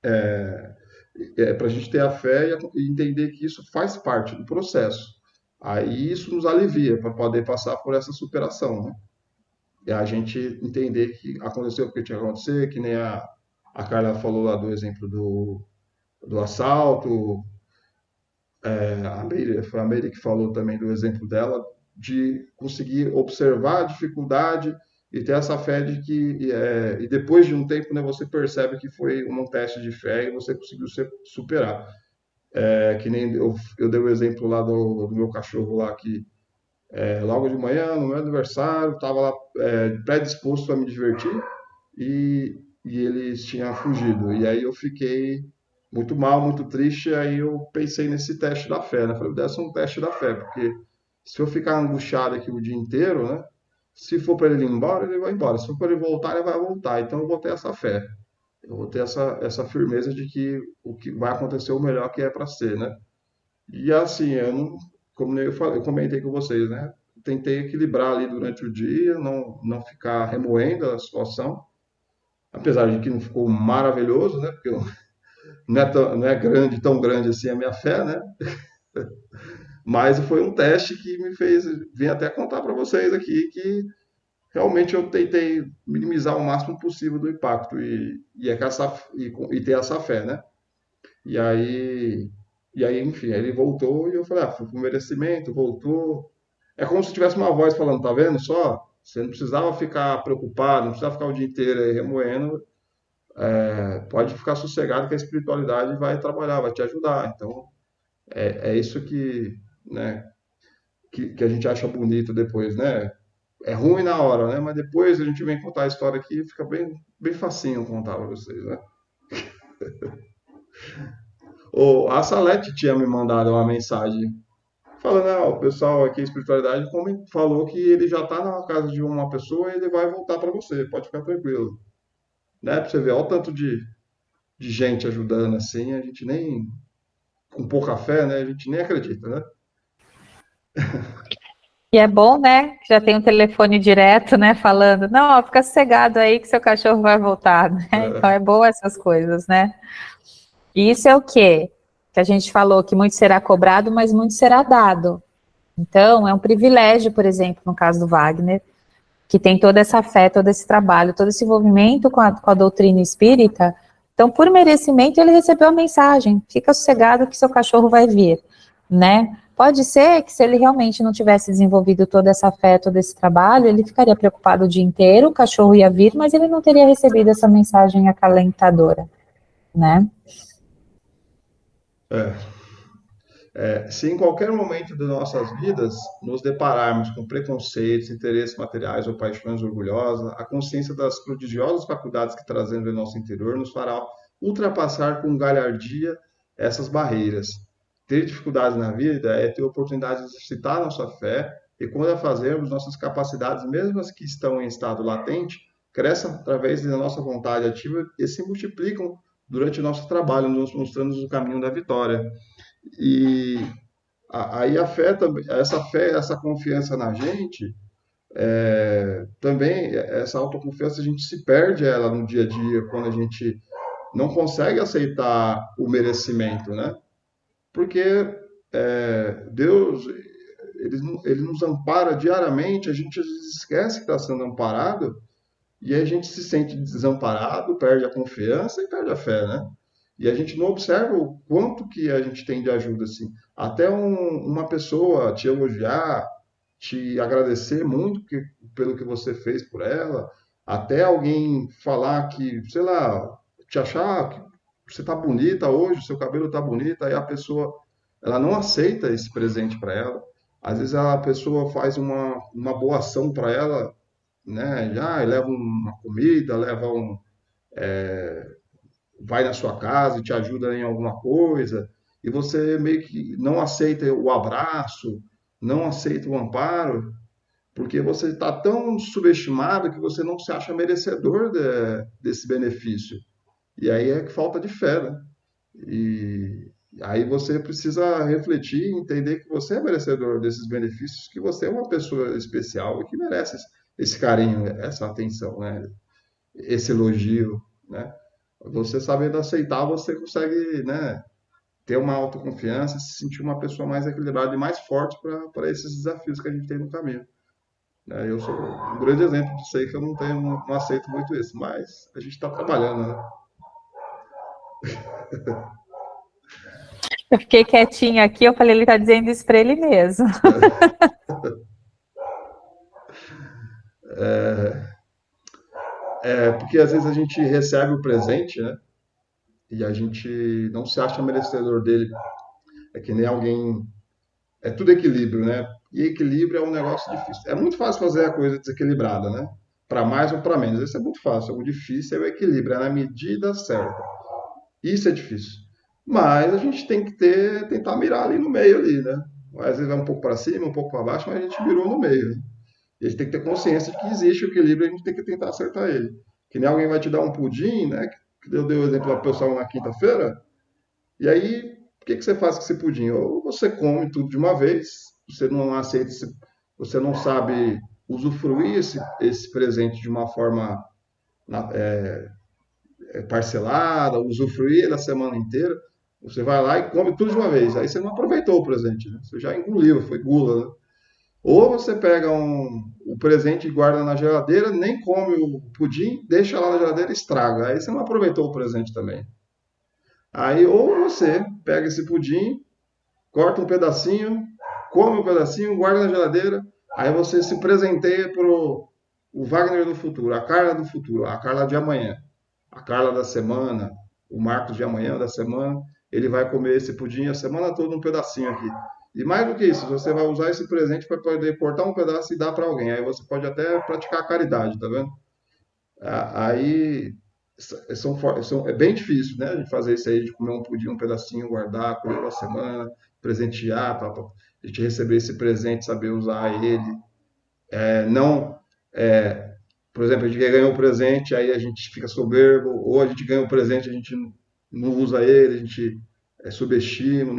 para a gente ter a fé e entender que isso faz parte do processo. Aí isso nos alivia para poder passar por essa superação, né? E a gente entender que aconteceu porque tinha que acontecer, que nem a Carla falou lá do exemplo do assalto, foi a Meire que falou também do exemplo dela, de conseguir observar a dificuldade e ter essa fé de que, e depois de um tempo, né, você percebe que foi um teste de fé e você conseguiu superar. Que nem eu dei o exemplo lá do meu cachorro lá, que logo de manhã, no meu aniversário, estava lá predisposto a me divertir e eles tinham fugido. E aí eu fiquei muito mal, muito triste, aí eu pensei nesse teste da fé, né? Falei, deve ser um teste da fé, porque se eu ficar angustiado aqui o dia inteiro, né? Se for para ele ir embora, ele vai embora. Se for para ele voltar, ele vai voltar. Então eu vou ter essa fé. Eu vou ter essa firmeza de que o que vai acontecer é o melhor que é para ser, né? E assim, eu não, como eu comentei com vocês, né? Tentei equilibrar ali durante o dia, não ficar remoendo a situação, apesar de que não ficou maravilhoso, né? Porque não é grande, tão grande assim a minha fé, né? Mas foi um teste que me fez vir até contar para vocês aqui que realmente eu tentei minimizar o máximo possível do impacto e ter essa fé, né? E aí, enfim, aí ele voltou e eu falei, foi por merecimento, voltou. É como se tivesse uma voz falando, tá vendo só? Você não precisava ficar preocupado, não precisava ficar o dia inteiro aí remoendo. Pode ficar sossegado que a espiritualidade vai trabalhar, vai te ajudar. Então, é isso que, né, que a gente acha bonito depois, né? É ruim na hora, né? Mas depois a gente vem contar a história aqui e fica bem, bem facinho contar para vocês, né? A Salete tinha me mandado uma mensagem falando, o pessoal aqui, a espiritualidade, falou que ele já está na casa de uma pessoa e ele vai voltar para você, pode ficar tranquilo. Né? Para você ver, olha o tanto de gente ajudando assim, a gente nem, com pouca fé, né? A gente nem acredita, né? E é bom, né? Que já tem um telefone direto, né? Falando, não, fica sossegado aí que seu cachorro vai voltar, né? Então é bom essas coisas, né? E isso é o quê? Que a gente falou que muito será cobrado, mas muito será dado. Então, é um privilégio, por exemplo, no caso do Wagner, que tem toda essa fé, todo esse trabalho, todo esse envolvimento com a doutrina espírita, então, por merecimento, ele recebeu a mensagem, fica sossegado que seu cachorro vai vir, né? Pode ser que se ele realmente não tivesse desenvolvido toda essa fé, todo esse trabalho, ele ficaria preocupado o dia inteiro, o cachorro ia vir, mas ele não teria recebido essa mensagem acalentadora, né? Se em qualquer momento das nossas vidas nos depararmos com preconceitos, interesses materiais ou paixões orgulhosas, a consciência das prodigiosas faculdades que trazemos em nosso interior nos fará ultrapassar com galhardia essas barreiras. Ter dificuldades na vida é ter a oportunidade de exercitar nossa fé, e quando a fazermos, nossas capacidades, mesmo as que estão em estado latente, crescem através da nossa vontade ativa e se multiplicam durante o nosso trabalho, nos mostrando o caminho da vitória. E aí a fé, essa confiança na gente, também essa autoconfiança a gente se perde ela no dia a dia, quando a gente não consegue aceitar o merecimento, né? Porque Deus, ele nos ampara diariamente, a gente às vezes esquece que está sendo amparado, e a gente se sente desamparado, perde a confiança e perde a fé, né? E a gente não observa o quanto que a gente tem de ajuda, assim. Até uma pessoa te elogiar, te agradecer muito pelo que você fez por ela, até alguém falar que, sei lá, te achar que você tá bonita hoje, seu cabelo tá bonito, aí a pessoa, ela não aceita esse presente para ela. Às vezes a pessoa faz uma boa ação para ela, né? Já leva uma comida, vai na sua casa e te ajuda em alguma coisa, e você meio que não aceita o abraço, não aceita o amparo, porque você está tão subestimado que você não se acha merecedor desse benefício. E aí é que falta de fé, né? E aí você precisa refletir e entender que você é merecedor desses benefícios, que você é uma pessoa especial e que merece esse carinho, essa atenção, né? Esse elogio, né? Você sabendo aceitar, você consegue, né, ter uma autoconfiança, se sentir uma pessoa mais equilibrada e mais forte para esses desafios que a gente tem no caminho. Né? Eu sou um grande exemplo disso aí, que eu não aceito muito isso, mas a gente está trabalhando, né? Eu fiquei quietinha aqui, eu falei, ele está dizendo isso para ele mesmo. Porque às vezes a gente recebe o presente, né? E a gente não se acha merecedor dele. É que nem alguém. É tudo equilíbrio, né? E equilíbrio é um negócio difícil. É muito fácil fazer a coisa desequilibrada, né? Para mais ou para menos. Isso é muito fácil. O difícil é o equilíbrio, é na medida certa. Isso é difícil. Mas a gente tem que tentar mirar ali no meio ali, né? Às vezes vai um pouco para cima, um pouco para baixo, mas a gente mirou no meio, né? E a gente tem que ter consciência de que existe o equilíbrio e a gente tem que tentar acertar ele. Que nem alguém vai te dar um pudim, né? Que eu dei o exemplo da pessoa na quinta-feira. E aí, o que você faz com esse pudim? Ou você come tudo de uma vez, você não aceita, você não sabe usufruir esse presente de uma forma parcelada, usufruir ele a semana inteira. Você vai lá e come tudo de uma vez. Aí você não aproveitou o presente, né? Você já engoliu, foi gula, né? Ou você pega o presente e guarda na geladeira, nem come o pudim, deixa lá na geladeira e estraga. Aí você não aproveitou o presente também. Aí, ou você pega esse pudim, corta um pedacinho, come um pedacinho, guarda na geladeira, aí você se presenteia pro o Wagner do futuro, a Carla do futuro, a Carla de amanhã, a Carla da semana, o Marcos de amanhã da semana, ele vai comer esse pudim a semana toda um pedacinho aqui. E mais do que isso, você vai usar esse presente para poder cortar um pedaço e dar para alguém. Aí você pode até praticar a caridade, tá vendo? Aí é bem difícil, né? De fazer isso aí, de comer um pudim, um pedacinho, guardar, comer uma semana, presentear, pra a gente receber esse presente, saber usar ele. Não, por exemplo, a gente ganhou um presente, aí a gente fica soberbo, ou a gente ganha um presente, a gente não usa ele, a gente subestima,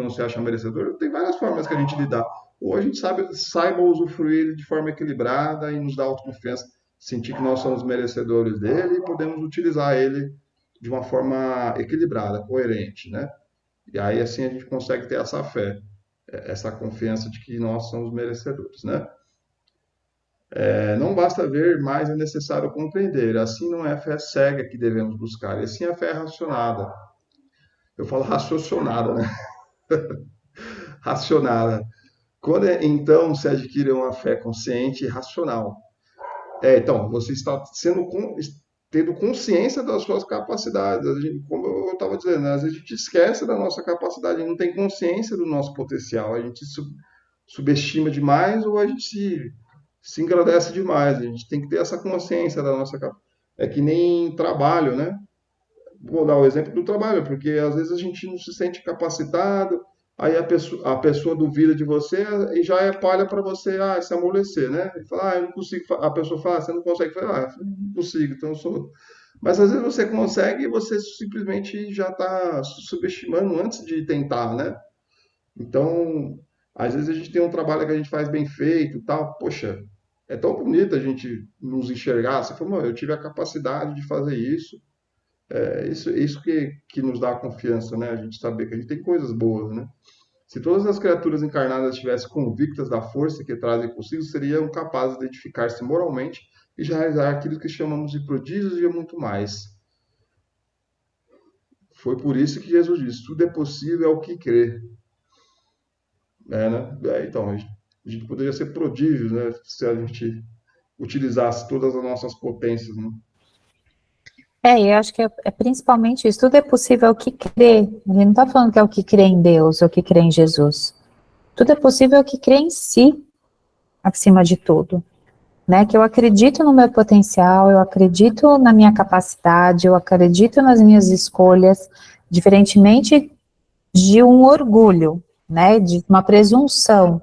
não se acha merecedor. Tem várias formas que a gente lidar. Ou a gente saiba usufruir ele de forma equilibrada e nos dá autoconfiança, sentir que nós somos merecedores dele e podemos utilizar ele de uma forma equilibrada, coerente, né? E aí assim a gente consegue ter essa fé, essa confiança de que nós somos merecedores, né? Não basta ver, mas é necessário compreender. Assim não é a fé cega que devemos buscar, e sim a fé racionada. Eu falo raciocinada, né? Racionada. Quando então se adquire uma fé consciente e racional. Então, você está tendo consciência das suas capacidades. Como eu estava dizendo, né? Às vezes a gente esquece da nossa capacidade, a gente não tem consciência do nosso potencial, a gente subestima demais ou a gente se engrandece demais. A gente tem que ter essa consciência da nossa capacidade. É que nem trabalho, né? Vou dar o exemplo do trabalho, porque às vezes a gente não se sente capacitado, aí a pessoa duvida de você e já é palha para você se amolecer, né? E fala, eu não consigo. A pessoa fala, você não consegue? Fala, eu não consigo, então eu sou. Mas às vezes você consegue e você simplesmente já está subestimando antes de tentar, né? Então, às vezes a gente tem um trabalho que a gente faz bem feito e tal, poxa, é tão bonito a gente nos enxergar. Você falou, eu tive a capacidade de fazer isso. Isso que nos dá confiança, né? A gente saber que a gente tem coisas boas, né? Se todas as criaturas encarnadas estivessem convictas da força que trazem consigo, seriam capazes de edificar-se moralmente e de realizar aquilo que chamamos de prodígios e muito mais. Foi por isso que Jesus disse, tudo é possível ao que crê. Né? Então, a gente poderia ser prodígios, né? Se a gente utilizasse todas as nossas potências, né? Eu acho que é principalmente isso. Tudo é possível ao que crê. Ele não está falando que é o que crê em Deus, ou que crê em Jesus. Tudo é possível ao que crê em si, acima de tudo. Né? Que eu acredito no meu potencial, eu acredito na minha capacidade, eu acredito nas minhas escolhas, diferentemente de um orgulho, né? De uma presunção,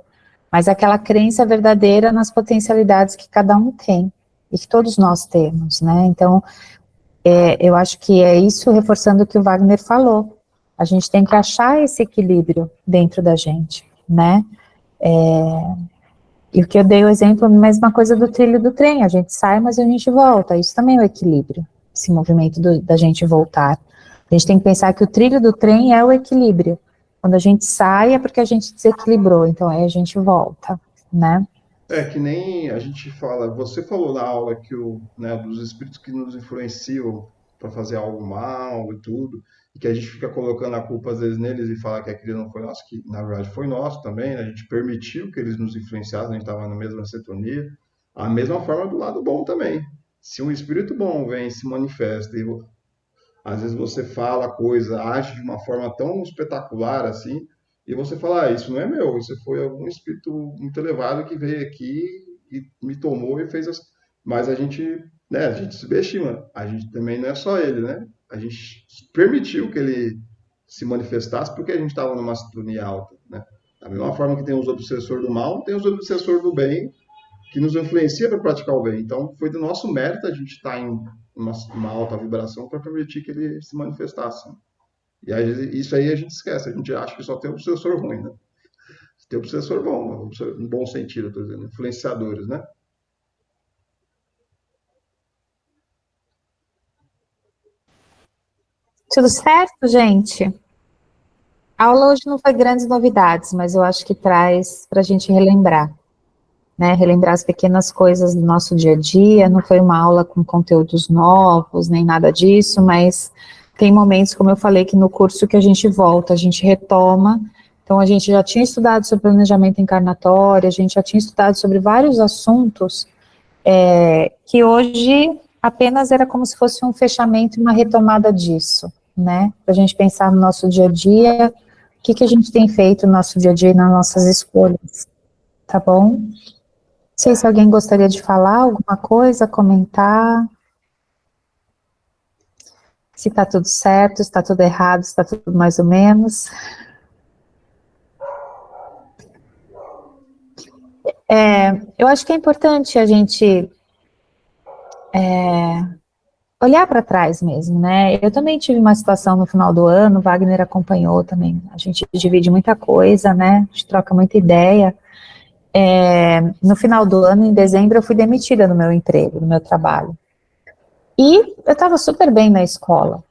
mas aquela crença verdadeira nas potencialidades que cada um tem, e que todos nós temos, né? Então, eu acho que é isso, reforçando o que o Wagner falou. A gente tem que achar esse equilíbrio dentro da gente, né? E o que eu dei o exemplo, a mesma coisa do trilho do trem. A gente sai, mas a gente volta. Isso também é o equilíbrio, esse movimento da gente voltar. A gente tem que pensar que o trilho do trem é o equilíbrio. Quando a gente sai, é porque a gente desequilibrou. Então, aí a gente volta, né? Que nem a gente fala, você falou na aula que dos espíritos que nos influenciam para fazer algo mal e tudo, e que a gente fica colocando a culpa às vezes neles e fala que aquilo não foi nosso, que na verdade foi nosso também, né? A gente permitiu que eles nos influenciassem, a gente estava na mesma sintonia. A mesma forma do lado bom também. Se um espírito bom vem e se manifesta, e às vezes você fala coisa, age de uma forma tão espetacular assim, e você fala, isso não é meu, isso foi algum espírito muito elevado que veio aqui e me tomou e fez as... Mas a gente subestima. A gente também não é só ele, né? A gente permitiu que ele se manifestasse porque a gente estava numa sintonia alta, né? Da mesma forma que tem os obsessores do mal, tem os obsessores do bem que nos influencia para praticar o bem. Então, foi do nosso mérito a gente estar em uma alta vibração para permitir que ele se manifestasse. E aí, isso aí a gente esquece, a gente acha que só tem obsessor ruim, né? Tem obsessor bom, no bom sentido, estou dizendo, influenciadores, né? Tudo certo, gente? A aula hoje não foi grandes novidades, mas eu acho que traz para a gente relembrar, né? Relembrar as pequenas coisas do nosso dia a dia. Não foi uma aula com conteúdos novos, nem nada disso, mas tem momentos, como eu falei, que no curso que a gente volta, a gente retoma. Então, a gente já tinha estudado sobre planejamento encarnatório, a gente já tinha estudado sobre vários assuntos que hoje apenas era como se fosse um fechamento e uma retomada disso, né? Para a gente pensar no nosso dia a dia, o que a gente tem feito no nosso dia a dia e nas nossas escolhas, tá bom? Não sei se alguém gostaria de falar alguma coisa, comentar. Se está tudo certo, se está tudo errado, se está tudo mais ou menos. Eu acho que é importante a gente olhar para trás mesmo, né? Eu também tive uma situação no final do ano, o Wagner acompanhou também, a gente divide muita coisa, né? A gente troca muita ideia. No final do ano, em dezembro, eu fui demitida do meu emprego, do meu trabalho. E eu estava super bem na escola.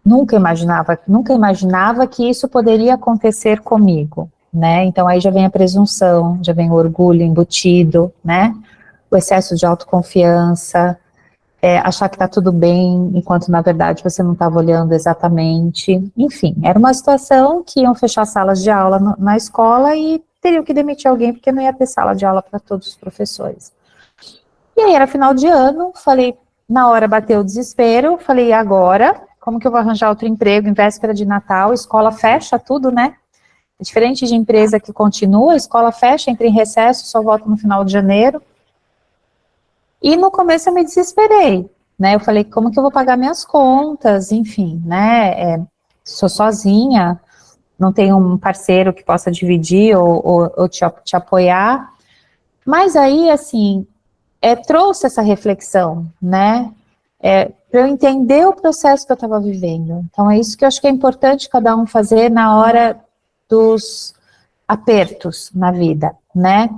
Nunca imaginava que isso poderia acontecer comigo, né? Então aí já vem a presunção, já vem o orgulho embutido, né? o excesso de autoconfiança, achar que está tudo bem, enquanto na verdade você não estava olhando exatamente. Enfim, era uma situação que iam fechar salas de aula na escola e teriam que demitir alguém porque não ia ter sala de aula para todos os professores. E aí era final de ano, falei, na hora bateu o desespero, falei, e agora? Como que eu vou arranjar outro emprego em véspera de Natal? Escola fecha tudo, né? Diferente de empresa que continua, a escola fecha, entra em recesso, só volta no final de janeiro. E no começo eu me desesperei, né? Eu falei, como que eu vou pagar minhas contas? Enfim, né? Sou sozinha, não tenho um parceiro que possa dividir ou te apoiar. Mas aí, assim, trouxe essa reflexão, né? Para eu entender o processo que eu estava vivendo. Então, é isso que eu acho que é importante cada um fazer na hora dos apertos na vida, né?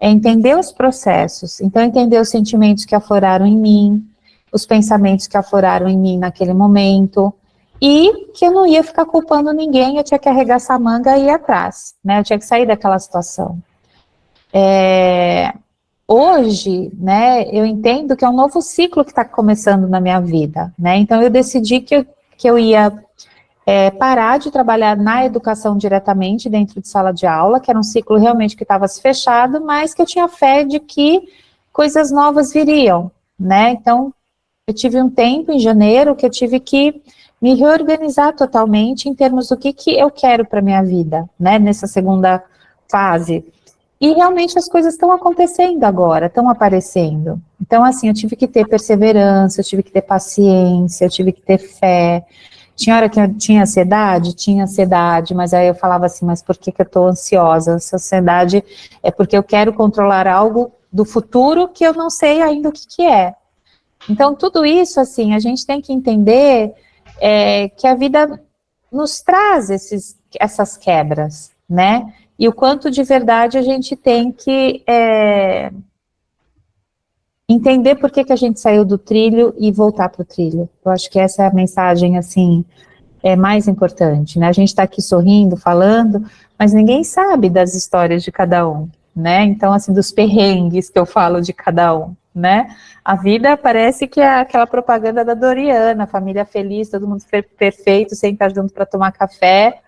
É entender os processos, então entender os sentimentos que afloraram em mim, os pensamentos que afloraram em mim naquele momento, e que eu não ia ficar culpando ninguém, eu tinha que arregaçar a manga e ir atrás, né? Eu tinha que sair daquela situação. Hoje, né, eu entendo que é um novo ciclo que está começando na minha vida, né? Então eu decidi que eu ia parar de trabalhar na educação diretamente dentro de sala de aula, que era um ciclo realmente que estava se fechado, mas que eu tinha fé de que coisas novas viriam, né? Então, eu tive um tempo em janeiro que eu tive que me reorganizar totalmente em termos do que eu quero para minha vida, né? Nessa segunda fase. E realmente as coisas estão acontecendo agora, estão aparecendo. Então, assim, eu tive que ter perseverança, eu tive que ter paciência, eu tive que ter fé. Tinha hora que eu tinha ansiedade, mas aí eu falava assim, mas por que eu estou ansiosa? Essa ansiedade é porque eu quero controlar algo do futuro que eu não sei ainda o que é. Então, tudo isso, assim, a gente tem que entender que a vida nos traz essas quebras, né? E o quanto de verdade a gente tem que entender por que a gente saiu do trilho e voltar para o trilho. Eu acho que essa é a mensagem, assim, mais importante, né? A gente está aqui sorrindo, falando, mas ninguém sabe das histórias de cada um, né? Então, assim, dos perrengues que eu falo de cada um, né? A vida parece que é aquela propaganda da Doriana, família feliz, todo mundo perfeito, senta junto para tomar café,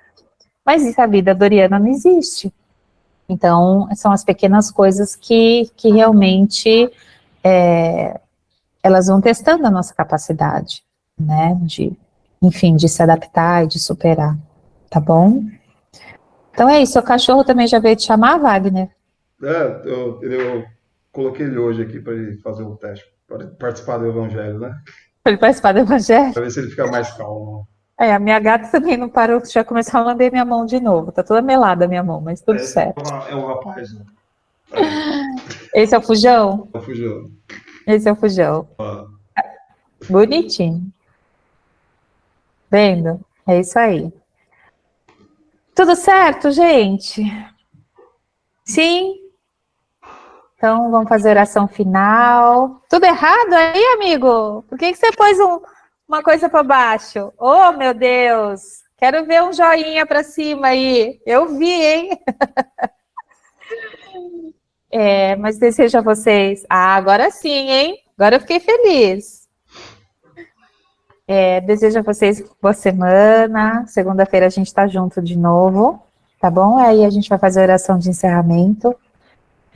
mas isso, a vida Doriana não existe. Então, são as pequenas coisas que realmente elas vão testando a nossa capacidade, né? Enfim, de se adaptar e de superar, tá bom? Então é isso, o cachorro também já veio te chamar, Wagner? Eu coloquei ele hoje aqui para ele fazer um teste, para participar do evangelho, né? Para ele participar do evangelho? Para ver se ele fica mais calmo. A minha gata também não parou, já começou a lamber minha mão de novo, tá toda melada a minha mão, mas tudo certo. É o rapaz, né? Esse é o Fujão? É o Fujão. Esse é o Fujão. Bonitinho. Vendo? É isso aí. Tudo certo, gente? Sim? Então, vamos fazer oração final. Tudo errado aí, amigo? Por que você pôs uma coisa para baixo? Oh, meu Deus! Quero ver um joinha para cima aí. Eu vi, hein? Mas desejo a vocês... agora sim, hein? Agora eu fiquei feliz. Desejo a vocês boa semana. Segunda-feira a gente está junto de novo, tá bom? Aí a gente vai fazer a oração de encerramento.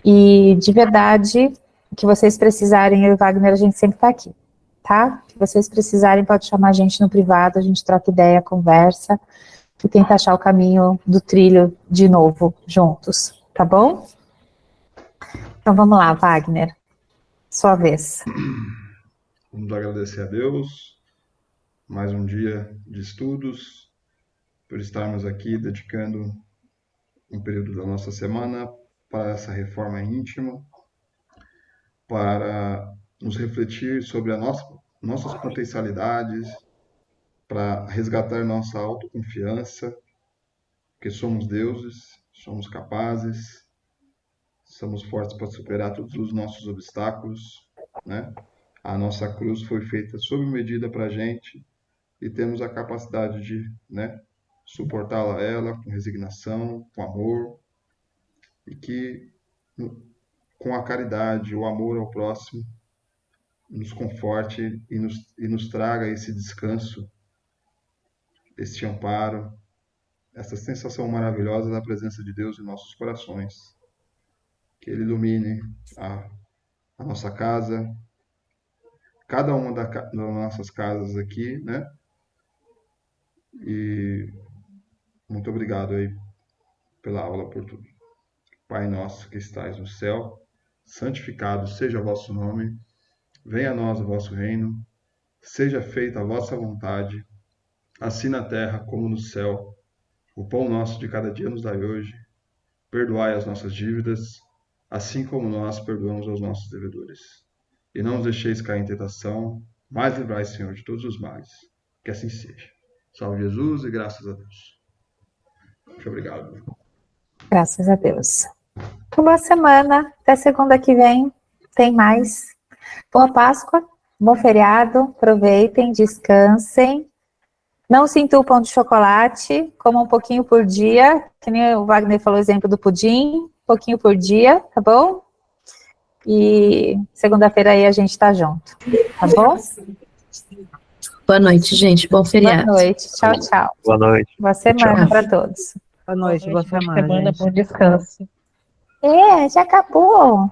E, de verdade, o que vocês precisarem, eu e o Wagner, a gente sempre está aqui, tá? Se vocês precisarem, pode chamar a gente no privado, a gente troca ideia, conversa e tenta achar o caminho do trilho de novo, juntos, tá bom? Então, vamos lá, Wagner. Sua vez. Vamos agradecer a Deus. Mais um dia de estudos, por estarmos aqui dedicando um período da nossa semana para essa reforma íntima, para nos refletir sobre nossas potencialidades, para resgatar nossa autoconfiança, porque somos deuses, somos capazes, somos fortes para superar todos os nossos obstáculos, né? A nossa cruz foi feita sob medida para a gente e temos a capacidade de, né, suportá-la ela com resignação, com amor, e que com a caridade, o amor ao próximo, nos conforte e nos traga esse descanso, este amparo, essa sensação maravilhosa da presença de Deus em nossos corações. Que Ele ilumine a nossa casa, cada uma das nossas casas aqui, né? E muito obrigado aí pela aula, por tudo. Pai nosso que estais no céu, santificado seja o vosso nome, venha a nós o vosso reino, seja feita a vossa vontade, assim na terra como no céu. O pão nosso de cada dia nos dai hoje, perdoai as nossas dívidas, assim como nós perdoamos aos nossos devedores. E não nos deixeis cair em tentação, mas livrai, Senhor, de todos os males. Que assim seja. Salve Jesus e graças a Deus. Muito obrigado. Graças a Deus. Boa semana. Até segunda que vem. Tem mais. Boa Páscoa. Bom feriado. Aproveitem, descansem. Não se entupam de chocolate. Comam um pouquinho por dia. Que nem o Wagner falou o exemplo do pudim. Um pouquinho por dia, tá bom? E segunda-feira aí a gente tá junto. Tá bom? Boa noite, gente. Bom feriado. Boa noite. Tchau, tchau. Boa noite. Boa semana para todos. Boa noite, boa semana, gente. Bom descanso. Já acabou.